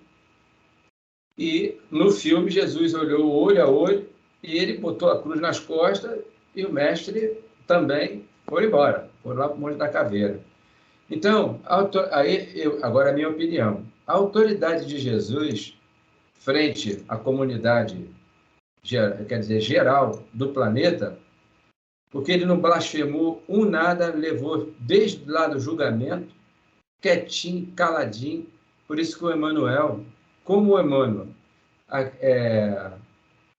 e no filme Jesus olhou olho a olho e ele botou a cruz nas costas e o mestre também foi embora, foi lá para o Monte da Caveira. Então, agora a minha opinião, a autoridade de Jesus frente à comunidade, quer dizer, geral do planeta, porque ele não blasfemou nada, levou desde lá do julgamento, quietinho, caladinho. Por isso que o Emmanuel, como o Emmanuel,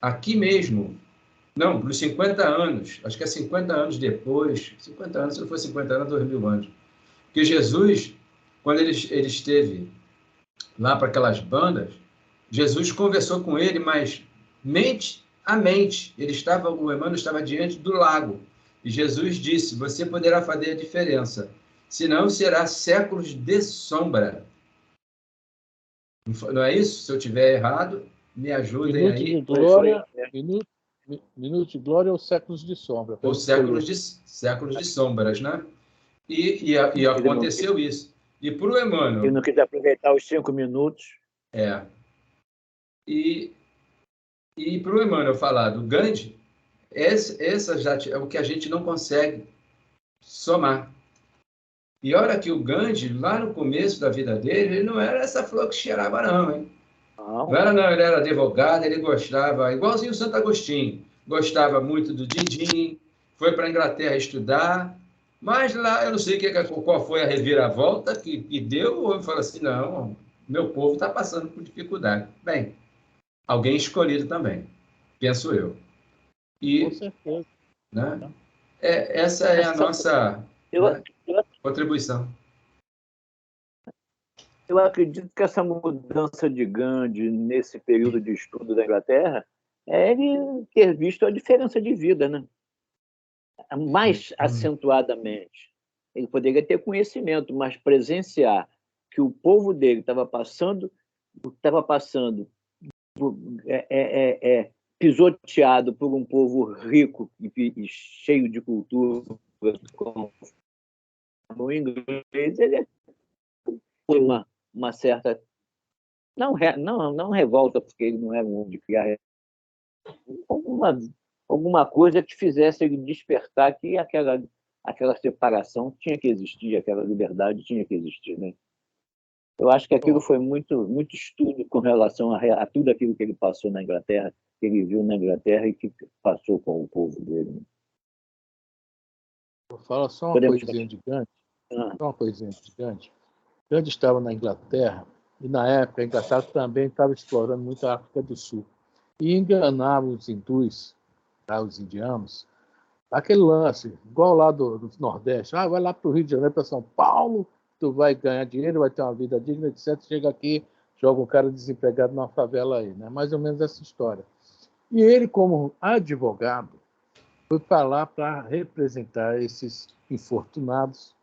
aqui mesmo, não, nos 50 anos, acho que é 50 anos depois, 50 anos, se não for 50 anos, 2000 anos, porque Jesus, quando ele esteve lá para aquelas bandas, Jesus conversou com ele, mas mente a mente. O Emmanuel estava diante do lago. E Jesus disse, você poderá fazer a diferença, senão será séculos de sombra. Não é isso? Se eu estiver errado, me ajudem aí. Minuto de glória ou séculos de sombra? Ou séculos de sombras, né? E aconteceu isso. E para o Emmanuel... Ele não quis aproveitar os 5 minutos. E para o Emmanuel falar do Gandhi, essa já é o que a gente não consegue somar. E olha que o Gandhi, lá no começo da vida dele, ele não era essa flor que cheirava, não, hein? Não era, não. Ele era advogado, ele gostava, igualzinho o Santo Agostinho, gostava muito do din-din, foi para a Inglaterra estudar, mas lá eu não sei qual foi a reviravolta que deu, o homem falou assim, não, meu povo está passando por dificuldade. Bem, alguém escolhido também, penso eu. Com certeza. Né? Essa é a nossa contribuição. Eu acredito que essa mudança de Gandhi nesse período de estudo da Inglaterra é ele ter visto a diferença de vida, né? Mais acentuadamente. Ele poderia ter conhecimento, mas presenciar que o povo dele estava passando pisoteado por um povo rico e cheio de cultura, como o inglês, ele foi uma certa... Não revolta, porque ele não era um homem de criar... Alguma coisa que fizesse ele despertar que aquela separação tinha que existir, aquela liberdade tinha que existir, né? Eu acho que aquilo foi muito, muito estudo com relação a tudo aquilo que ele passou na Inglaterra, que ele viu na Inglaterra e que passou com o povo dele. Vou falar só uma coisinha de Gandhi. Só uma coisinha de Gandhi. Gandhi estava na Inglaterra e, na época, a Inglaterra também estava explorando muito a África do Sul. E enganava os hindus, os indianos, aquele lance, igual lá do Nordeste. Vai lá para o Rio de Janeiro, para São Paulo, tu vai ganhar dinheiro, vai ter uma vida digna, etc. Chega aqui, joga um cara desempregado numa favela aí, né? Mais ou menos essa história. E ele, como advogado, foi para lá para representar esses infortunados.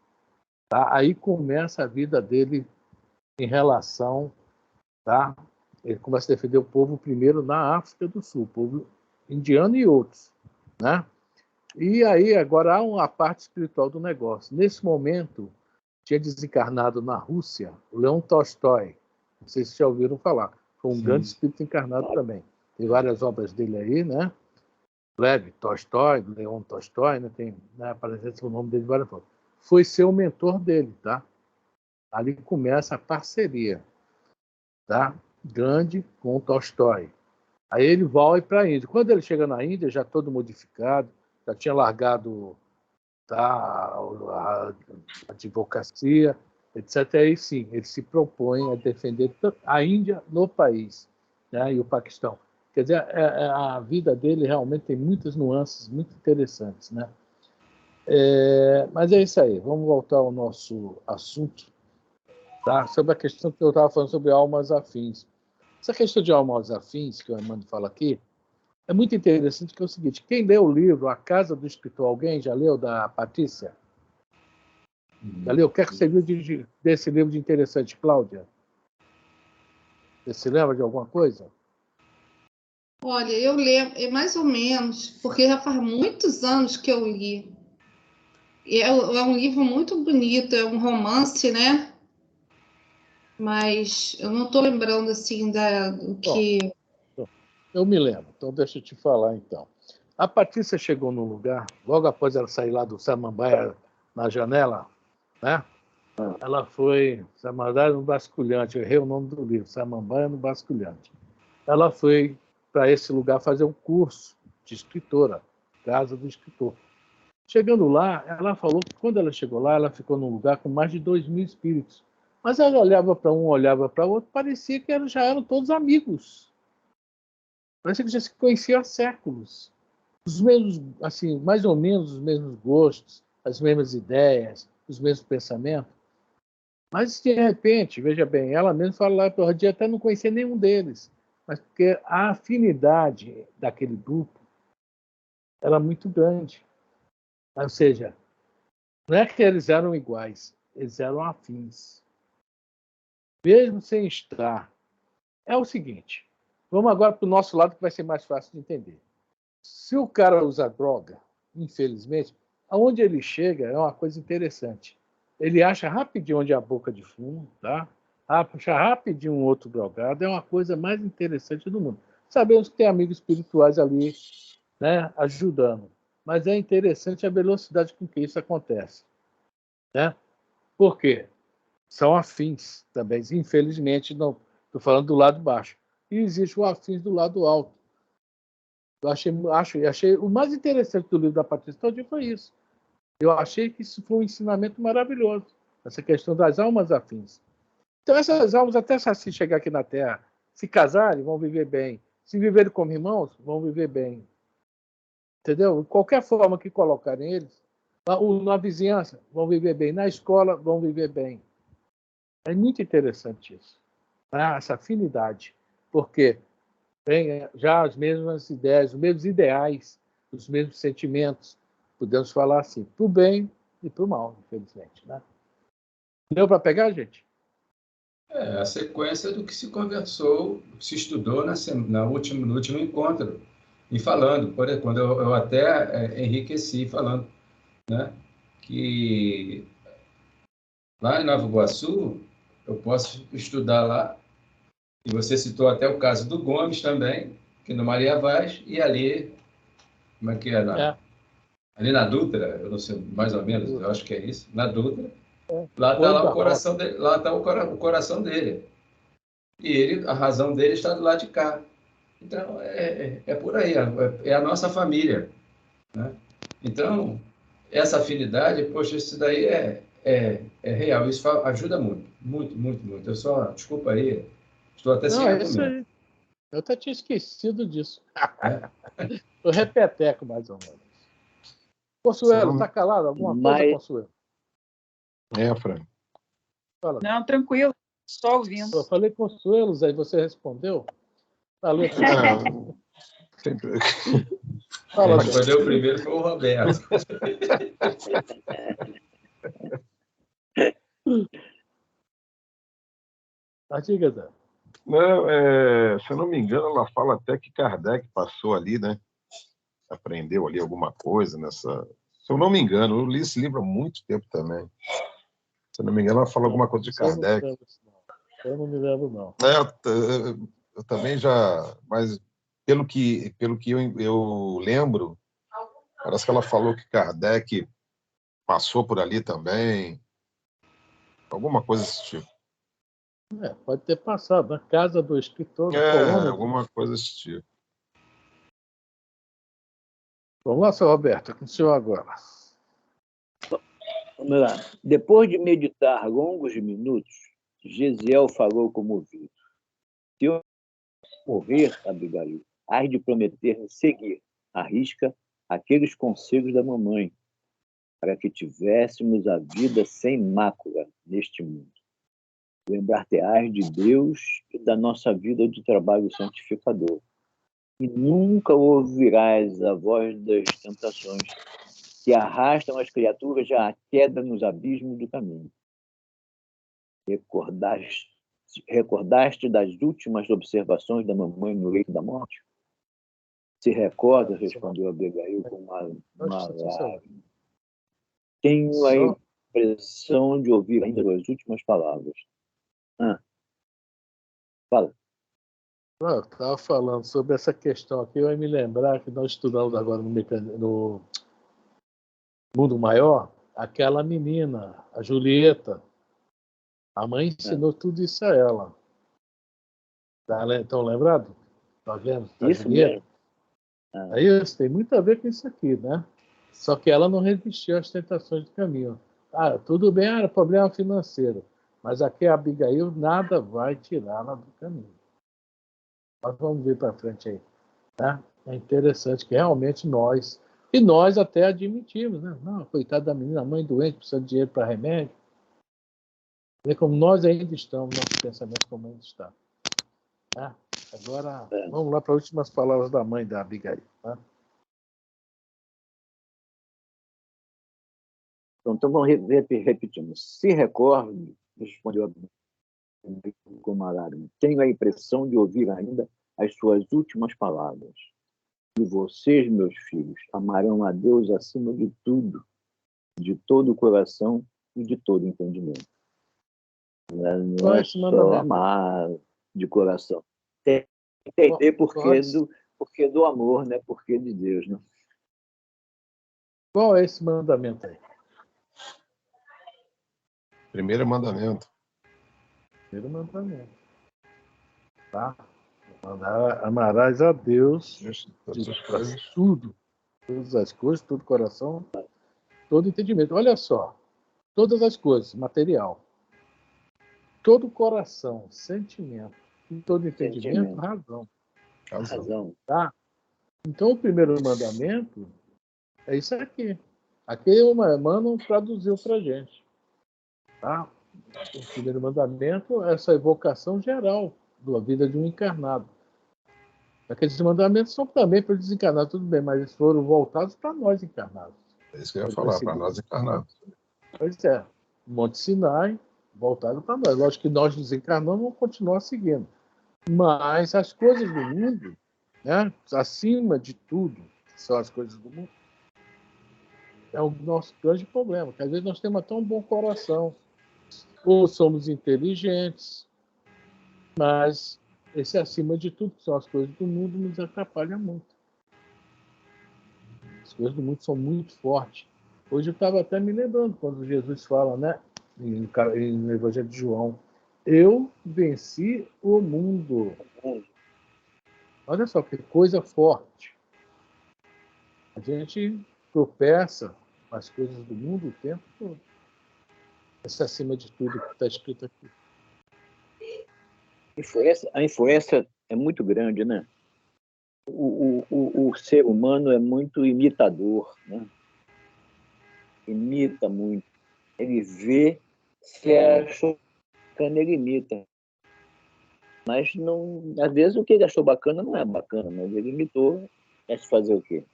Tá? Aí começa a vida dele em relação... Tá? Ele começa a defender o povo primeiro na África do Sul, o povo indiano e outros. Né? E aí agora há uma parte espiritual do negócio. Nesse momento, tinha desencarnado na Rússia o Leon Tolstói. Não sei se já ouviram falar. Foi um grande espírito encarnado também. Tem várias obras dele aí, né? Lev Tolstói, Leon Tolstói, né? Tem, né, aparece o nome dele de várias formas. Foi ser o mentor dele, tá? Ali começa a parceria, tá? Gandhi com Tolstói. Aí ele vai para a Índia. Quando ele chega na Índia, já todo modificado, já tinha largado a advocacia, etc. Aí sim, ele se propõe a defender a Índia no país, né? E o Paquistão. Quer dizer, a vida dele realmente tem muitas nuances muito interessantes, né? Mas é isso aí. Vamos voltar ao nosso assunto, tá? Sobre a questão que eu estava falando sobre almas afins. Essa questão de almas afins, que o Emmanuel fala aqui, é muito interessante, que é o seguinte: quem leu o livro A Casa do Escritor, alguém já leu, da Patrícia? Já leu? O que é que você viu desse livro de interessante, Cláudia? Você se lembra de alguma coisa? Olha, eu lembro, mais ou menos, porque já faz muitos anos que eu li. É um livro muito bonito, é um romance, né? Mas eu não estou lembrando assim do que. Bom, eu me lembro, então deixa eu te falar então. A Patrícia chegou num lugar, logo após ela sair lá do Samambaia na janela, né? Ela foi, Samambaia no Basculhante, eu errei o nome do livro, Samambaia no Basculhante. Ela foi para esse lugar fazer um curso de escritora, Casa do Escritor. Chegando lá, ela falou que quando ela chegou lá, ela ficou num lugar com mais de 2.000 espíritos. Mas ela olhava para um, olhava para o outro, parecia que já eram todos amigos. Parecia que já se conheciam há séculos. Os mesmos, assim, mais ou menos os mesmos gostos, as mesmas ideias, os mesmos pensamentos. Mas, de repente, veja bem, ela mesma fala lá, podia até não conhecer nenhum deles, mas porque a afinidade daquele grupo era muito grande. Ou seja, não é que eles eram iguais, eles eram afins. Mesmo sem estar. É o seguinte, vamos agora para o nosso lado que vai ser mais fácil de entender. Se o cara usa droga, infelizmente, aonde ele chega é uma coisa interessante. Ele acha rapidinho onde é a boca de fumo, tá? Acha rapidinho um outro drogado, é uma coisa mais interessante do mundo. Sabemos que tem amigos espirituais ali, né, ajudando, mas é interessante a velocidade com que isso acontece, né? Por quê? São afins também, infelizmente, não estou falando do lado baixo. E existe o afins do lado alto. Eu achei o mais interessante do livro da Patrícia Todinho foi isso. Eu achei que isso foi um ensinamento maravilhoso, essa questão das almas afins. Então, essas almas, até se chegar aqui na Terra, se casarem, vão viver bem. Se viverem como irmãos, vão viver bem. Entendeu? De qualquer forma que colocarem eles, na vizinhança, vão viver bem. Na escola, vão viver bem. É muito interessante isso. Tá? Essa afinidade. Porque tem já as mesmas ideias, os mesmos ideais, os mesmos sentimentos, podemos falar assim, para o bem e para o mal, infelizmente. Né? Deu para pegar, gente? É a sequência do que se conversou, se estudou no último encontro, e falando, quando eu até enriqueci falando, né, que lá em Nova Iguaçu, eu posso estudar lá, e você citou até o caso do Gomes também, que no Maria Vaz, e ali, como é que é? Ali na Dutra, eu não sei, mais ou menos, eu acho que é isso, na Dutra, lá está lá o coração dele, lá está o coração dele. E ele, a razão dele está do lado de cá. Então, é por aí, é a nossa família. Né? Então, essa afinidade, poxa, isso daí é real, isso ajuda muito, muito, muito, muito. Eu só, desculpa aí, estou até sem argumento. Aí. Eu até tinha esquecido disso. O repeteco, mais ou menos. Consuelo, está calado? Alguma coisa, Consuelo? Fran. Fala. Não, tranquilo, só ouvindo. Eu falei Consuelo, Zé, e você respondeu? Valeu. Sempre... Quem respondeu primeiro foi o Roberto. Diga, Zé. Não, se eu não me engano, ela fala até que Kardec passou ali, né? Aprendeu ali alguma coisa nessa... Se eu não me engano, eu li esse livro há muito tempo também. Se eu não me engano, ela fala alguma coisa de Kardec. Eu não me lembro, não. Eu também já... Mas pelo que eu lembro, parece que ela falou que Kardec passou por ali também. Alguma coisa desse tipo. Pode ter passado na casa do escritor, na colônia. Alguma coisa desse tipo. Vamos lá, seu Roberto, com o senhor agora. Vamos lá. Depois de meditar longos minutos, Gesiel falou comovido. Se eu morrer, Abigail, hás de prometer-me seguir à risca aqueles conselhos da mamãe, para que tivéssemos a vida sem mácula neste mundo. Lembrar-te-ás de Deus e da nossa vida de trabalho santificador. E nunca ouvirás a voz das tentações que arrastam as criaturas à queda nos abismos do caminho. Recordaste das últimas observações da mamãe no leito da morte? Se recorda, respondeu Abigail com uma lágrima. Tenho a impressão de ouvir ainda as últimas palavras. Fala. Eu estava falando sobre essa questão aqui, eu ia me lembrar que nós estudamos agora no Mundo Maior, aquela menina, a Julieta. A mãe ensinou tudo isso a ela. Estão lembrados? Está vendo? Isso mesmo. É isso, tem muito a ver com isso aqui, né? Só que ela não resistiu às tentações do caminho. Tudo bem, era problema financeiro. Mas aqui a Abigail nada vai tirá-la do caminho. Nós vamos ver para frente aí. Tá? É interessante que realmente nós até admitimos, né? Não, coitada da menina, mãe doente, precisa de dinheiro para remédio. Vê como nós ainda estamos, nosso pensamento como ainda está. Tá? Agora, vamos lá para as últimas palavras da mãe da Abigail. Tá? Então vamos repetindo. Se recorde, respondeu com Maragna, tenho a impressão de ouvir ainda as suas últimas palavras. E vocês, meus filhos, amarão a Deus acima de tudo, de todo o coração e de todo o entendimento. Não é só amar de coração. Tem que entender porquê do amor, né? Porquê de Deus, né? Qual é esse mandamento aí? Primeiro mandamento. Primeiro mandamento. Tá? Amarás a Deus de tudo. Todas as coisas, todo coração, todo entendimento. Olha só. Todas as coisas, material. Todo coração, sentimento. E todo entendimento, razão. Tá? Então, o primeiro mandamento é isso aqui. Aqui o Emmanuel traduziu para a gente. Tá? O primeiro mandamento é essa evocação geral da vida de um encarnado. Aqueles mandamentos são também para os desencarnados, tudo bem, mas eles foram voltados para nós encarnados. É isso que eu ia falar, para nós encarnados. Pois é. Monte Sinai, voltado para nós. Lógico que nós desencarnamos vamos continuar seguindo. Mas as coisas do mundo, né, acima de tudo, são as coisas do mundo, é o nosso grande problema. Porque às vezes nós temos até um bom coração, ou somos inteligentes, mas esse acima de tudo, que são as coisas do mundo, nos atrapalha muito. As coisas do mundo são muito fortes. Hoje eu estava até me lembrando, quando Jesus fala, né, no Evangelho de João, eu venci o mundo. Olha só que coisa forte. A gente tropeça com as coisas do mundo o tempo todo. Esse acima de tudo que está escrito aqui. A influência é muito grande, né? O ser humano é muito imitador, né? Imita muito. Ele vê, se achou bacana, ele imita. Mas, não, às vezes, o que ele achou bacana não é bacana, mas ele imitou, é se fazer o quê?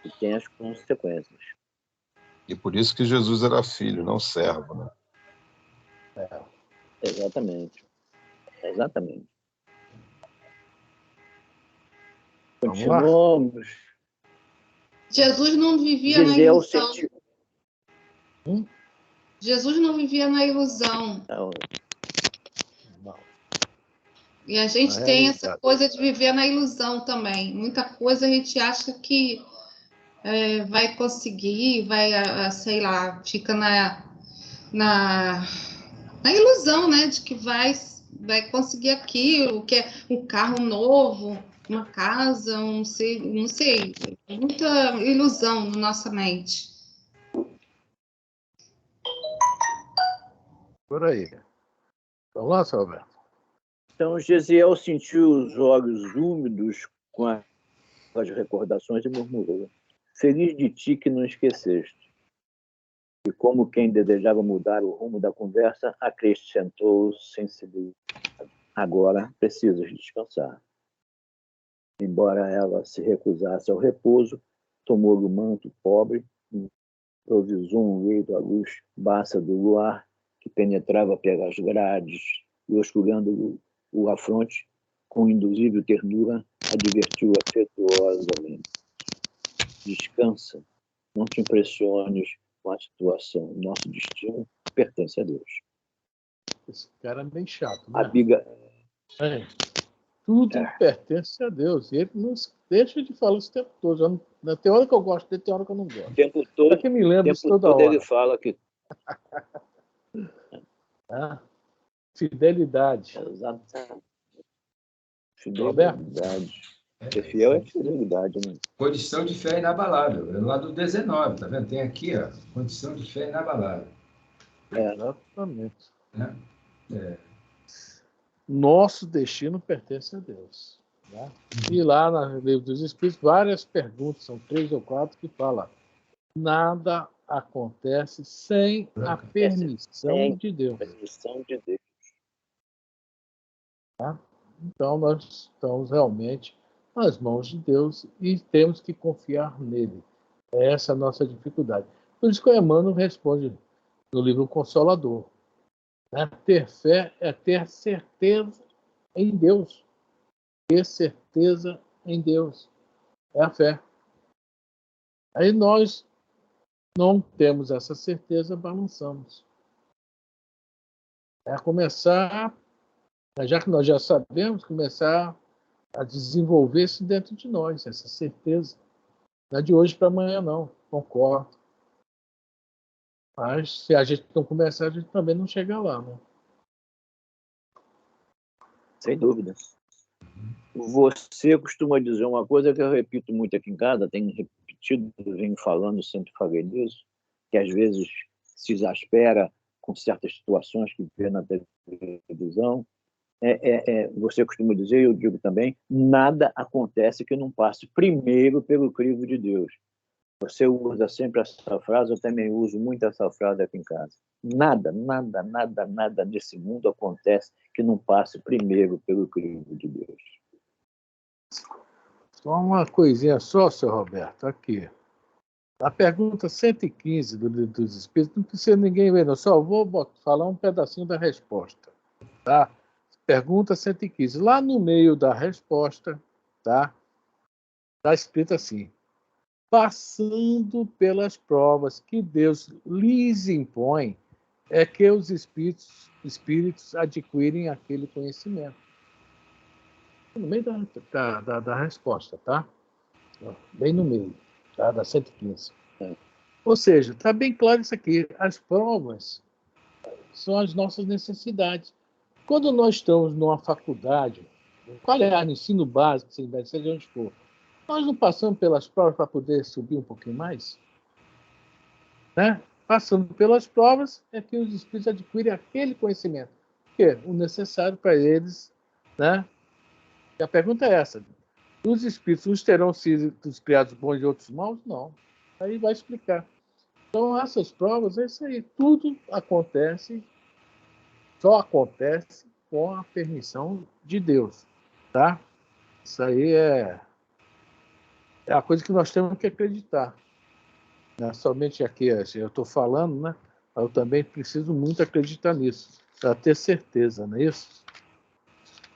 E tem as consequências. E por isso que Jesus era filho, não servo, né? Exatamente. Continuamos. Jesus não vivia na ilusão. Jesus não vivia na ilusão. Não. E a gente tem essa coisa de viver na ilusão também. Muita coisa a gente acha que vai conseguir, sei lá, fica na ilusão, né, de que vai conseguir aquilo, que é um carro novo, uma casa, não sei, muita ilusão na nossa mente. Por aí. Vamos lá, seu Alberto. Então, Gesiel sentiu os olhos úmidos com as recordações e murmurou: feliz de ti que não esqueceste. E como quem desejava mudar o rumo da conversa, acrescentou sensibilidade: agora precisas descansar. Embora ela se recusasse ao repouso, tomou-lhe o manto pobre, improvisou um leito à luz baça do luar que penetrava pelas grades e, oscurando o afronte, com induzível ternura, advertiu afetuosamente: descansa, Não te impressiones com a situação. Nosso destino pertence a Deus. Esse cara é bem chato, né? Tudo pertence a Deus. E ele não deixa de falar isso o tempo todo. Tem hora que eu gosto dele, tem hora que eu não gosto. O tempo todo, que me lembra isso toda hora. Ele fala que... Fidelidade. Exato. Roberto? Ser fiel é fidelidade, né? Condição de fé inabalável. É lá do 19, tá vendo? Tem aqui, ó, condição de fé inabalável. Exatamente. É. Nosso destino pertence a Deus. Né? E lá no Livro dos Espíritos, várias perguntas, são 3 ou 4, que falam: nada acontece sem a permissão de Deus. Tá? Então, nós estamos realmente nas mãos de Deus e temos que confiar nele. Essa é a nossa dificuldade. Por isso que o Emmanuel responde no livro Consolador. Né? Ter fé é ter certeza em Deus. Ter certeza em Deus. É a fé. Aí nós não temos essa certeza, balançamos. É começar, já que nós já sabemos, começar a desenvolver isso dentro de nós, essa certeza. Não é de hoje para amanhã, não. Concordo. Mas se a gente não começar, a gente também não chega lá, né? Sem dúvida. Você costuma dizer uma coisa que eu repito muito aqui em casa, tenho repetido, venho falando, sempre falei nisso, que às vezes se exaspera com certas situações que vê na televisão. Você costuma dizer, eu digo também, nada acontece que não passe primeiro pelo crivo de Deus. Você usa sempre essa frase, eu também uso muito essa frase aqui em casa. Nada nesse mundo acontece que não passe primeiro pelo crivo de Deus. Só uma coisinha só, seu Roberto, aqui. A pergunta 115 do Livro dos Espíritos, não precisa ninguém ver, não. Só vou falar um pedacinho da resposta. Tá? Pergunta 115. Lá no meio da resposta, tá escrito assim: passando pelas provas que Deus lhes impõe, é que os espíritos adquirem aquele conhecimento. No meio da resposta, tá? Bem no meio, tá? Da 115. Ou seja, está bem claro isso aqui. As provas são as nossas necessidades. Quando nós estamos numa faculdade, no ensino básico, seja onde for, nós não passamos pelas provas para poder subir um pouquinho mais? Né? Passando pelas provas é que os espíritos adquirem aquele conhecimento, que é o necessário para eles, né? E a pergunta é essa: os espíritos uns terão sido criados bons e outros maus? Não. Aí vai explicar. Então, essas provas, é isso aí. Tudo acontece, só acontece com a permissão de Deus. Tá? Isso aí é a coisa que nós temos que acreditar. Não é somente aqui, assim, eu estou falando, né? Eu também preciso muito acreditar nisso, para ter certeza, não é isso?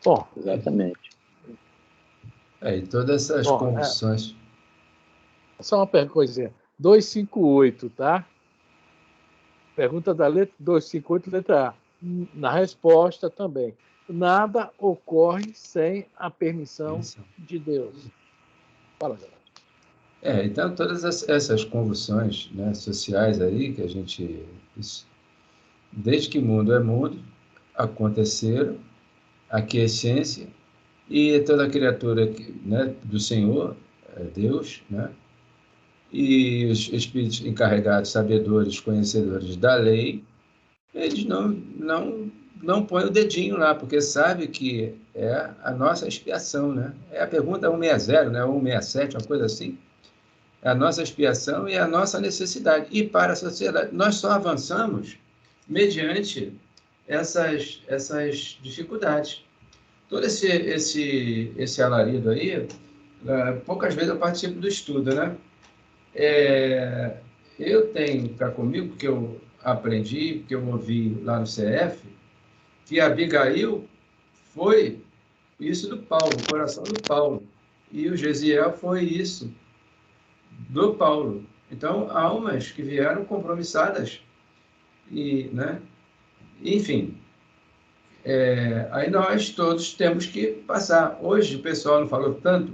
Bom, exatamente. E todas essas condições. Só uma coisinha. 258, tá? Pergunta da letra 258, letra A. Na resposta também. Nada ocorre sem a permissão de Deus. Fala, galera. Então, todas essas convulsões, né, sociais aí, que a gente... Desde que mundo é mundo, aconteceram, aquiescência, e toda criatura, né, do Senhor, Deus, né, e os espíritos encarregados, sabedores, conhecedores da lei, eles não põem o dedinho lá, porque sabe que é a nossa expiação, né? É a pergunta 160, né, 167, uma coisa assim. É a nossa expiação e a nossa necessidade. E para a sociedade, nós só avançamos mediante essas dificuldades. Todo esse alarido aí, poucas vezes eu participo do estudo, né? Eu tenho cá comigo, porque eu aprendi, porque eu ouvi lá no CF, que Abigail foi isso do Paulo, o coração do Paulo. E o Gesiel foi isso do Paulo. Então, almas que vieram compromissadas. E, né? Enfim, aí nós todos temos que passar. Hoje o pessoal não falou tanto.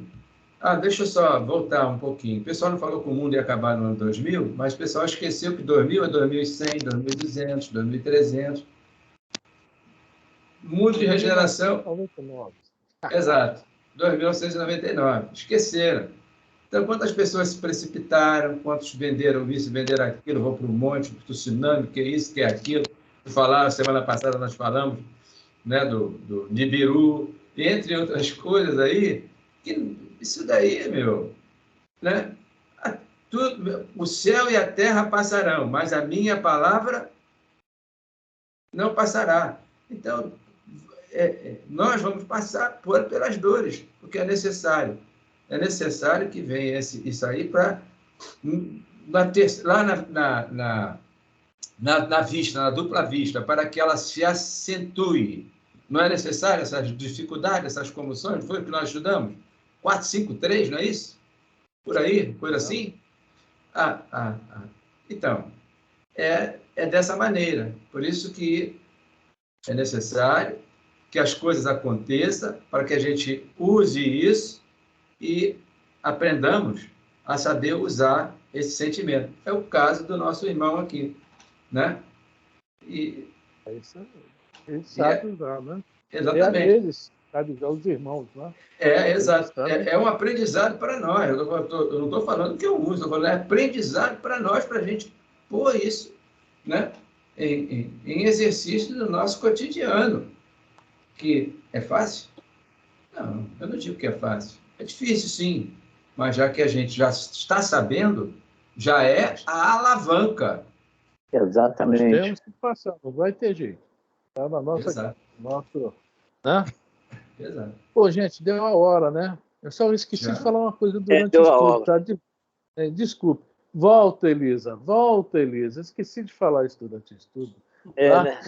Deixa eu só voltar um pouquinho. O pessoal não falou que o mundo ia acabar no ano 2000, mas o pessoal esqueceu que 2000 é 2100, 2200, 2300. Mundo de regeneração. 99. Exato. 2999. Esqueceram. Então, quantas pessoas se precipitaram, quantos venderam isso, venderam aquilo, vão para o monte, para o tsunami, que é isso, que é aquilo. Falaram, semana passada nós falamos, né, do Nibiru, entre outras coisas aí, que isso daí, né, o céu e a terra passarão, mas a minha palavra não passará. Então, nós vamos passar pelas dores, porque é necessário. É necessário que venha isso aí para lá na vista, na dupla vista, para que ela se acentue. Não é necessário essas dificuldades, essas comoções? Foi o que nós estudamos? 4, 5, 3, não é isso? Por aí, coisa assim? Então, é dessa maneira. Por isso que é necessário que as coisas aconteçam para que a gente use isso e aprendamos a saber usar esse sentimento. É o caso do nosso irmão aqui, né? É isso aí. Ele sabe usar, né? Exatamente. É eles, sabe usar os irmãos, né? Exato. É um aprendizado para nós. Eu não estou falando que eu uso, estou falando é aprendizado para nós, para a gente pôr isso, né, em exercício do nosso cotidiano. Que é fácil? Não, eu não digo que é fácil. É difícil, sim, mas já que a gente já está sabendo, já é a alavanca. Exatamente. Nós temos que passar, não vai ter jeito. Está na nossa... Exato. Né? Exato. Pô, gente, deu a hora, né? Eu só esqueci de falar uma coisa durante deu o a estudo, hora. tá? Desculpe. Volta, Elisa. Volta, Elisa. Esqueci de falar isso durante o estudo. Tá? Né?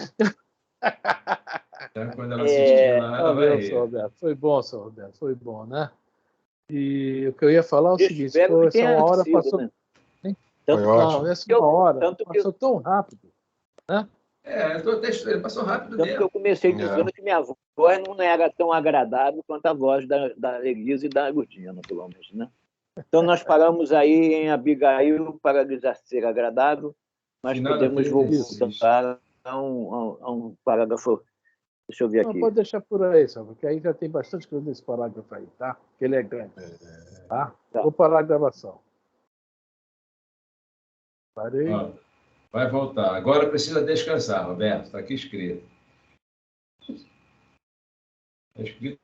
Então, quando ela assistir lá, ela vai rir. Roberto. Foi bom, Sr. Roberto. Foi bom, né? E o que eu ia falar é o seguinte: Espero que tenha essa hora sido, passou. né? Foi ótimo. Não, essa uma hora passou tão rápido. Né? Eu estou testando, passou rápido Tanto mesmo. que eu comecei dizendo que minha voz não era tão agradável quanto a voz da Elisa e da Agostina, pelo menos, né? Então, nós paramos aí em Abigail para ser agradável, mas podemos voltar a um parágrafo. Deixa eu ver aqui. Não, pode deixar por aí, só, porque aí já tem bastante coisa nesse parágrafo aí, tá? Porque ele é grande. Tá? Vou parar a gravação. Parei. Vai voltar. Agora precisa descansar, Roberto. Está aqui escrito. Está escrito